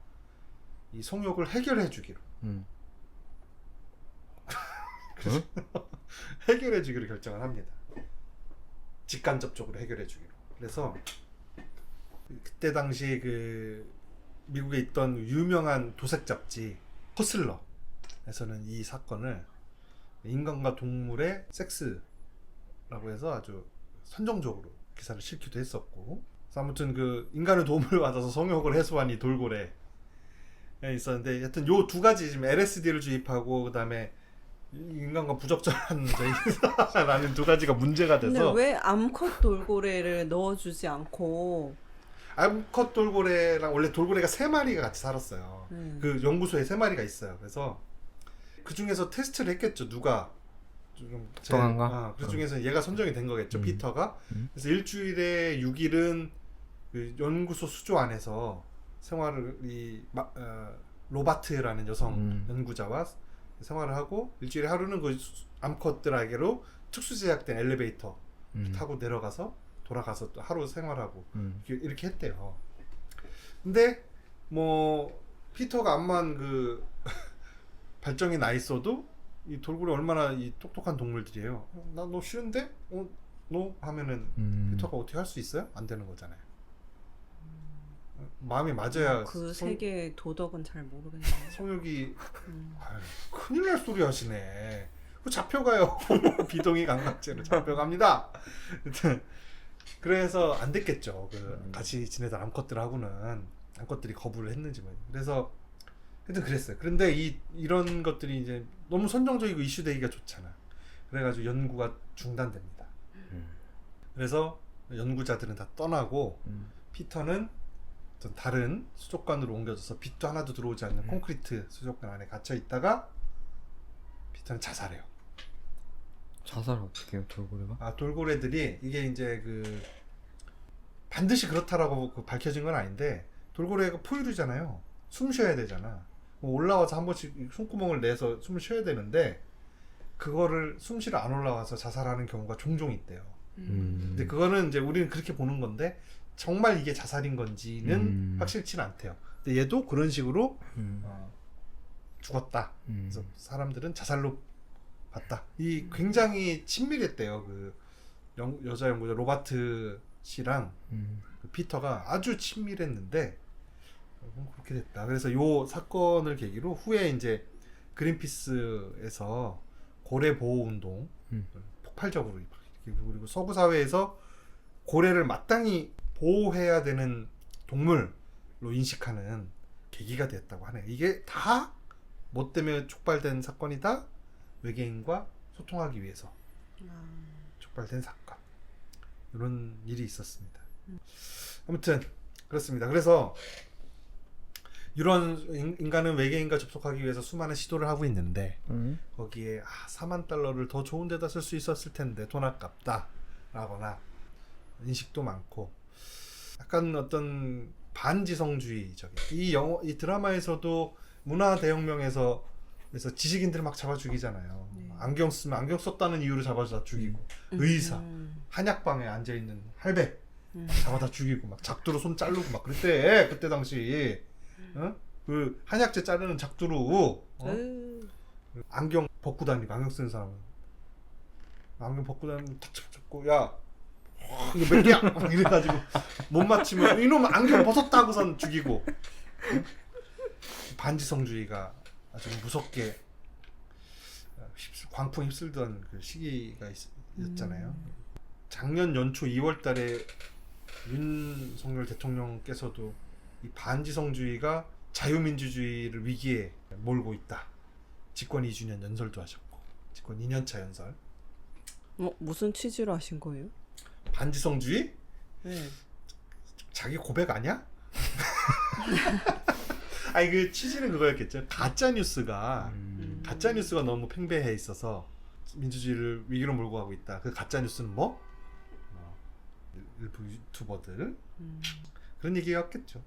이 성욕을 해결해 주기로. 그래서 해결해 주기로 결정을 합니다. 직간접적으로 해결해 주기로. 그래서 그때 당시 그 미국에 있던 유명한 도색 잡지 허슬러에서는 이 사건을 인간과 동물의 섹스라고 해서 아주 선정적으로 기사를 실기도 했었고, 그래서 아무튼 그 인간의 도움을 받아서 성욕을 해소한 이 돌고래 있었는데, 하여튼 요 두 가지 지금 LSD를 주입하고 그다음에 인간과 부적절한 라는 두 가지가 문제가 돼서. 근데 왜 암컷 돌고래를 넣어주지 않고 암컷 돌고래랑 원래 돌고래가 3마리가 같이 살았어요. 그 연구소에 3마리가 있어요. 그래서 그 중에서 테스트를 했겠죠. 누가 좀 똑똑한가? 그 중에서 얘가 선정이 된 거겠죠. 피터가. 음. 그래서 일주일에 6일은 그 연구소 수조 안에서 생활을 로바트라는 여성 연구자와 생활을 하고 일주일에 하루는 그 암컷들에게로 특수 제작된 엘리베이터 타고 내려가서 돌아가서 또 하루 생활하고 이렇게 했대요. 근데 뭐 피터가 암만 그 발정이 나 있어도 이 돌고래 얼마나 이 똑똑한 동물들이에요. 나 너 싫은데? 너 하면은 피터가 어떻게 할 수 있어요? 안 되는 거잖아요. 마음이 맞아야 그 세계의 도덕은 잘 모르겠네요. 성욕이 아유, 큰일 날 소리 하시네. 그 잡혀가요. 비동의 강박죄로 잡혀갑니다. 그래서 안 됐겠죠. 그 같이 지내던 암컷들이 거부를 했는지 뭐. 그래서 하여튼 그랬어요. 그런데 이런 것들이 이제 너무 선정적이고 이슈되기가 좋잖아. 그래가지고 연구가 중단됩니다. 그래서 연구자들은 다 떠나고 피터는 어떤 다른 수족관으로 옮겨져서 빛도 하나도 들어오지 않는 콘크리트 수족관 안에 갇혀 있다가 피터는 자살해요. 자살 어떻게 해요, 돌고래가? 돌고래들이 이게 이제 그 반드시 그렇다라고 그 밝혀진 건 아닌데 돌고래가 포유류잖아요. 숨 쉬어야 되잖아. 뭐 올라와서 한 번씩 숨구멍을 내서 숨을 쉬어야 되는데 그거를 숨쉬러 안 올라와서 자살하는 경우가 종종 있대요. 근데 그거는 이제 우리는 그렇게 보는 건데 정말 이게 자살인 건지는 확실치는 않대요. 근데 얘도 그런 식으로 죽었다. 그래서 사람들은 자살로 봤다. 이 굉장히 친밀했대요. 그 여자 연구자 로바트 씨랑 그 피터가 아주 친밀했는데 그렇게 됐다. 그래서 요 사건을 계기로 후에 이제 그린피스에서 고래 보호 운동 폭발적으로 그리고 서구 사회에서 고래를 마땅히 보호해야 되는 동물로 인식하는 계기가 됐다고 하네요. 이게 다 뭐 때문에 촉발된 사건이다? 외계인과 소통하기 위해서 촉발된 사건. 이런 일이 있었습니다. 아무튼 그렇습니다. 그래서 이런 인간은 외계인과 접속하기 위해서 수많은 시도를 하고 있는데 거기에 4만 달러를 더 좋은 데다 쓸 수 있었을 텐데 돈 아깝다 라거나 인식도 많고 약간 어떤 반지성주의적인 이 드라마에서도 문화 대혁명에서 지식인들을 막 잡아 죽이잖아요. 안경 쓰면 안경 썼다는 이유로 잡아서 죽이고 의사 한약방에 앉아있는 할배 잡아다 죽이고 막 작두로 손 자르고 막 그랬대. 그때 당시 그 한약재 자르는 작두로 안경 벗고 다니고 안경 쓰는 사람은 안경 벗고 다니고 탁 잡고 야 이거 몇 개야? 막 이래가지고 못 맞추면 이놈 안경 벗었다고선 죽이고 반지성주의가 아주 무섭게 광풍 휩쓸던 그 시기가 있었잖아요. 작년 연초 2월달에 윤석열 대통령께서도 이 반지성주의가 자유민주주의를 위기에 몰고 있다. 집권 2주년 연설도 하셨고 집권 2년차 연설. 무슨 취지로 하신 거예요? 반지성주의? 네. 자기 고백 아니야? 아니 그 취지는 그거였겠죠. 가짜 뉴스가 너무 팽배해 있어서 민주주의를 위기로 몰고 가고 있다. 그 가짜 뉴스는 뭐? 일부 유튜버들 그런 얘기였겠죠.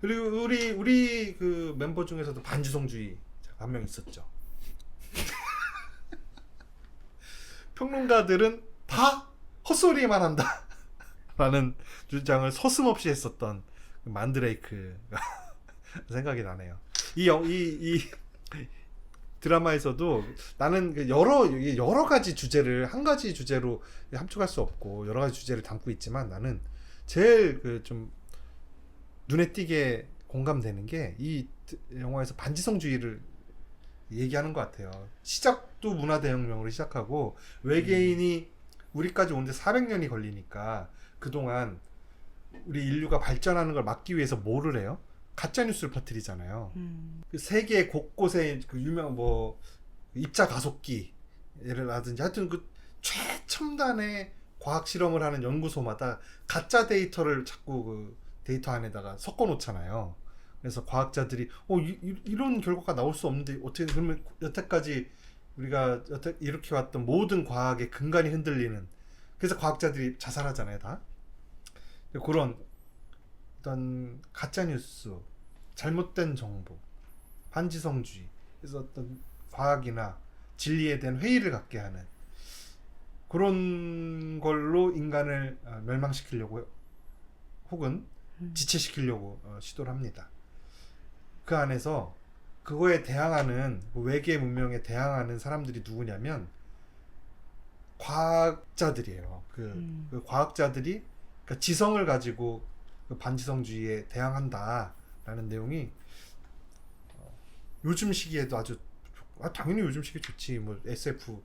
그리고 우리 그 멤버 중에서도 반지성주의 한 명 있었죠. 평론가들은 다 헛소리만 한다 라는 주장을 서슴없이 했었던 그 만드레이크가 생각이 나네요. 이 드라마에서도 나는 여러 가지 주제를 한 가지 주제로 함축할 수 없고 여러 가지 주제를 담고 있지만 나는 제일 그 좀 눈에 띄게 공감되는 게 이 영화에서 반지성주의를 얘기하는 것 같아요. 시작도 문화대혁명으로 시작하고 외계인이 우리까지 오는데 400년이 걸리니까 그동안 우리 인류가 발전하는 걸 막기 위해서 뭐를 해요? 가짜 뉴스를 퍼뜨리잖아요. 그 세계 곳곳에 그 유명 뭐 입자 가속기라든지 하여튼 그 최첨단의 과학 실험을 하는 연구소마다 가짜 데이터를 자꾸 그 데이터 안에다가 섞어 놓잖아요. 그래서 과학자들이 이런 결과가 나올 수 없는데 어떻게 그러면 여태까지 우리가 이렇게 왔던 모든 과학의 근간이 흔들리는, 그래서 과학자들이 자살하잖아요, 다. 그런 어떤 가짜 뉴스, 잘못된 정보, 반지성주의, 그래서 어떤 과학이나 진리에 대한 회의를 갖게 하는 그런 걸로 인간을 멸망시키려고 혹은 지체시키려고 시도를 합니다. 그 안에서 그거에 대항하는, 외계 문명에 대항하는 사람들이 누구냐면 과학자들이에요. 그 과학자들이 그러니까 지성을 가지고 그 반지성주의에 대항한다라는 내용이 요즘 시기에도 아주 당연히 요즘 시기 좋지. 뭐 SF,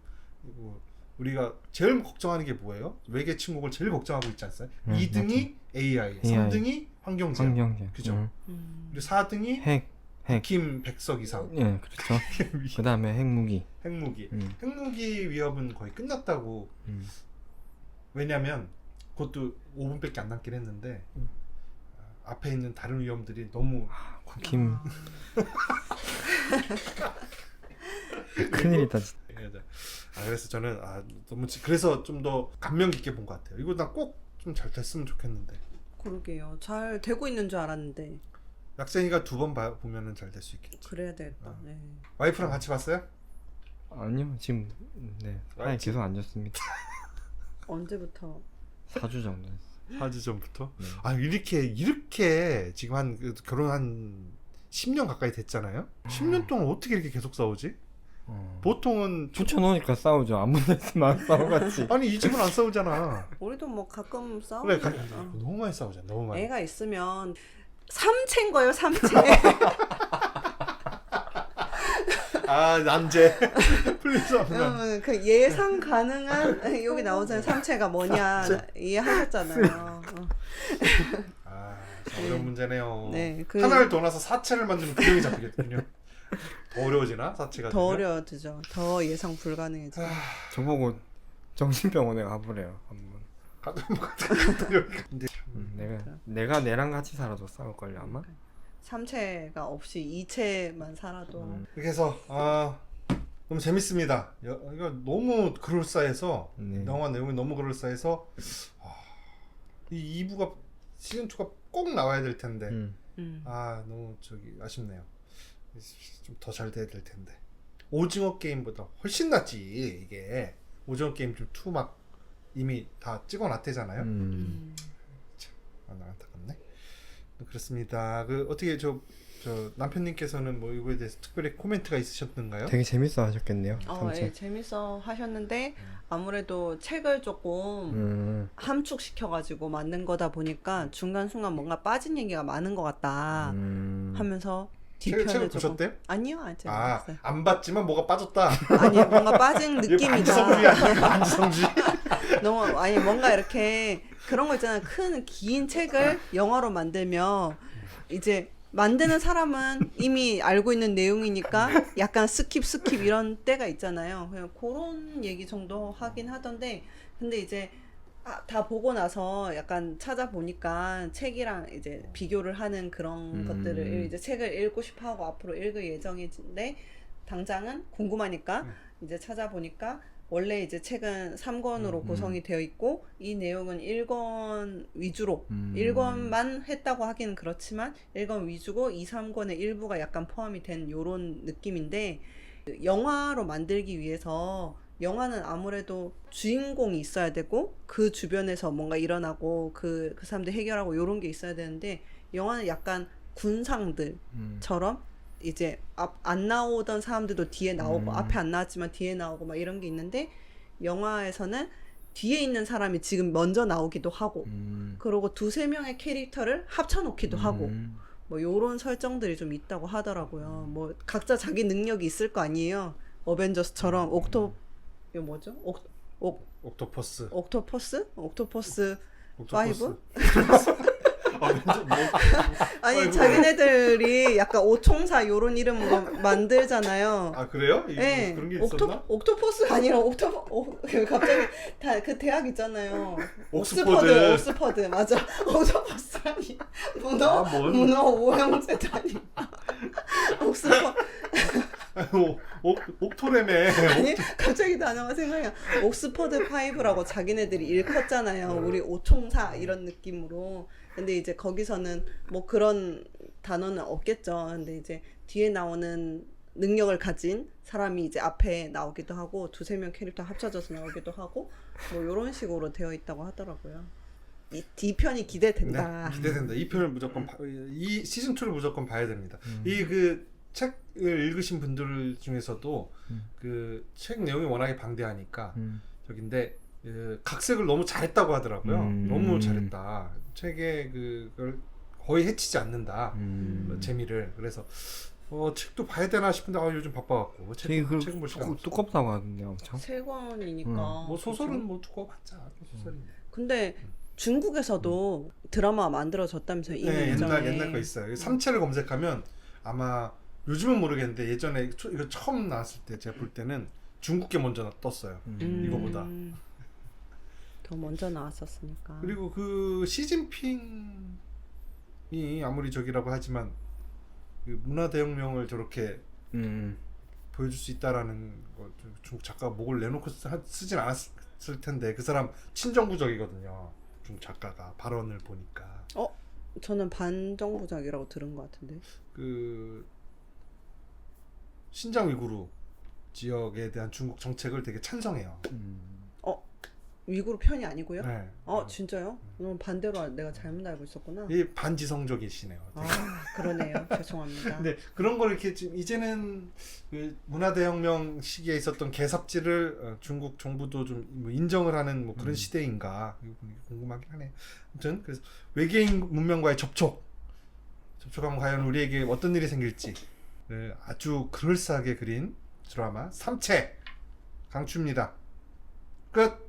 우리가 제일 걱정하는 게 뭐예요? 외계 침공을 제일 걱정하고 있지 않습니까? 2등이 AI, 3등이 환경재해, 그죠? 그리고 4등이 핵. 김 100석 이상. 예, 그렇죠. 그 다음에 핵무기. 핵무기 위협은 거의 끝났다고. 왜냐면 그것도 5분밖에 안 남긴 했는데 앞에 있는 다른 위험들이 너무 김. 큰일이다 진짜. 그래서 저는 너무 그래서 좀 더 감명 깊게 본 것 같아요. 이거 나 꼭 좀 잘 됐으면 좋겠는데. 그러게요. 잘 되고 있는 줄 알았는데. 약생이가 2번 보면은 잘 될 수 있겠지. 그래야 되겠다. 네. 와이프랑 같이 봤어요? 아니요, 지금 네 사이 계속 안 좋습니다. 언제부터? 4주 정도 했어요. 4주 전부터? 네. 이렇게 지금 결혼 한 10년 가까이 됐잖아요. 10년 동안 어떻게 이렇게 계속 싸우지? 보통은 붙여놓으니까 싸우죠. 안 붙여있으면 안 싸워같이. 아니 이 집은 안 싸우잖아. 우리도 뭐 가끔 싸우고. 그래, 너무 많이 싸우잖아. 너무 많이. 애가 있으면 삼체인 거예요, 삼체. 남제. 플리즈. 그 예상 가능한 여기 나오잖아요. 삼체가 뭐냐 이해하셨잖아요. 어려운 문제네요. 네, 하나를 더 나서 사체를 만드는 균형이 잡히겠군요. 더 어려워지나? 사체가 더 어려워지죠. 더 예상 불가능해져. 저보고 정신병원에 가보래요. 한번. 근데 내가 내랑 같이 살아도 싸울걸요 아마. 삼체가 없이 이체만 살아도. 이렇게 해서 너무 재밌습니다. 이거 너무 그럴싸해서 영화 내용이 너무 그럴싸해서 이 2부가 시즌 2가 꼭 나와야 될 텐데 너무 아쉽네요. 좀 더 잘 돼야 될 텐데. 오징어 게임보다 훨씬 낫지 이게. 오징어 게임 좀 2 막 이미 다 찍어놨대잖아요. 참 안타깝네. 그렇습니다. 어떻게 저 남편님께서는 뭐 이거에 대해서 특별히 코멘트가 있으셨던가요? 되게 재밌어 하셨겠네요. 예, 재밌어 하셨는데 아무래도 책을 조금 함축시켜가지고 만든 거다 보니까 중간순간 뭔가 빠진 얘기가 많은 것 같다 하면서 책을 보셨대요? 아니요, 아직 안 봤어요. 안 봤지만 뭐가 빠졌다. 아니 뭔가 빠진 느낌이다. 반지성주의 아니에요? 반지성주의. 너무 뭔가 이렇게 그런 거 있잖아요. 큰 긴 책을 영화로 만들면 이제 만드는 사람은 이미 알고 있는 내용이니까 약간 스킵 이런 때가 있잖아요. 그냥 그런 얘기 정도 하긴 하던데, 근데 이제 다 보고 나서 약간 찾아보니까 책이랑 이제 비교를 하는 그런 것들을 이제 책을 읽고 싶어 하고 앞으로 읽을 예정인데 당장은 궁금하니까 이제 찾아보니까 원래 이제 책은 3권으로 구성이 되어 있고 이 내용은 1권 위주로 1권만 했다고 하기는 그렇지만 1권 위주고 2, 3권의 일부가 약간 포함이 된 요런 느낌인데, 영화로 만들기 위해서 영화는 아무래도 주인공이 있어야 되고 그 주변에서 뭔가 일어나고 그 사람들 해결하고 요런 게 있어야 되는데, 영화는 약간 군상들처럼 이제 안 나오던 사람들도 뒤에 나오고 앞에 안 나왔지만 뒤에 나오고 막 이런 게 있는데, 영화에서는 뒤에 있는 사람이 지금 먼저 나오기도 하고 그리고 2-3명의 캐릭터를 합쳐놓기도 하고 뭐 요런 설정들이 좀 있다고 하더라고요. 뭐 각자 자기 능력이 있을 거 아니에요. 어벤져스처럼 이거 뭐죠? 옥토퍼스. 옥토퍼스 5? 완전 뭐, 아니 아이고. 자기네들이 약간 오총사 요런 이름으로 만들잖아요. 아 그래요? 네, 그런 게 있었나? 옥토퍼스가 아니라 갑자기 다 그 대학 있잖아요. 옥스퍼드. 옥스퍼드 맞아. 옥토퍼스 아니 아, 뭔? 문어 오형제도 아니. 옥스퍼 옥토레메. 아니 갑자기 단어가 생각이 나. 옥스퍼드 파이브라고 자기네들이 일컫잖아요. 우리 오총사 이런 느낌으로. 근데 이제 거기서는 뭐 그런 단어는 없겠죠. 근데 이제 뒤에 나오는 능력을 가진 사람이 이제 앞에 나오기도 하고 두세 명 캐릭터 합쳐져서 나오기도 하고 뭐 이런 식으로 되어 있다고 하더라고요. 이 D편이 기대된다. 네, 기대된다. 이 편을 무조건 이 시즌 2를 무조건 봐야 됩니다. 이 그 책을 읽으신 분들 중에서도 그 책 내용이 워낙에 방대하니까 저긴데 각색을 너무 잘했다고 하더라고요. 너무 잘했다. 책에 그걸 거의 해치지 않는다. 재미를. 그래서 책도 봐야 되나 싶은데 요즘 바빠갖고 책은 볼 시간 없어. 두껍다고 하던데 엄청. 세 권이니까. 뭐 소설은 뭐 두꺼워봤자 소설인데. 근데 중국에서도 드라마 만들어졌다면서요? 이미 네, 예전에. 옛날 거 있어요. 삼체를 검색하면 아마 요즘은 모르겠는데 예전에 이거 처음 나왔을 때 제가 볼 때는 중국게 먼저 떴어요. 이거보다. 더 먼저 나왔었으니까. 그리고 그 시진핑이 아무리 저기라고 하지만 그 문화대혁명을 저렇게 보여줄 수 있다라는 거 중국 작가가 목을 내놓고 쓰진 않았을 텐데 그 사람 친정부적이거든요. 중국 작가가 발언을 보니까. 저는 반정부작이라고 들은 것 같은데. 그 신장 위구르 지역에 대한 중국 정책을 되게 찬성해요. 위구르 편이 아니고요? 네. 진짜요? 너무 반대로 내가 잘못 알고 있었구나. 이 반지성적이시네요. 되게. 그러네요. 죄송합니다. 근데 그런 걸 이렇게 지금 이제는 그 문화대혁명 시기에 있었던 개삽질을 중국 정부도 좀뭐 인정을 하는 뭐 그런 시대인가 궁금하긴 하네요. 아무튼 그래서 외계인 문명과의 접촉하면 과연 우리에게 어떤 일이 생길지 아주 그럴싸하게 그린 드라마 삼체 강추입니다. 끝.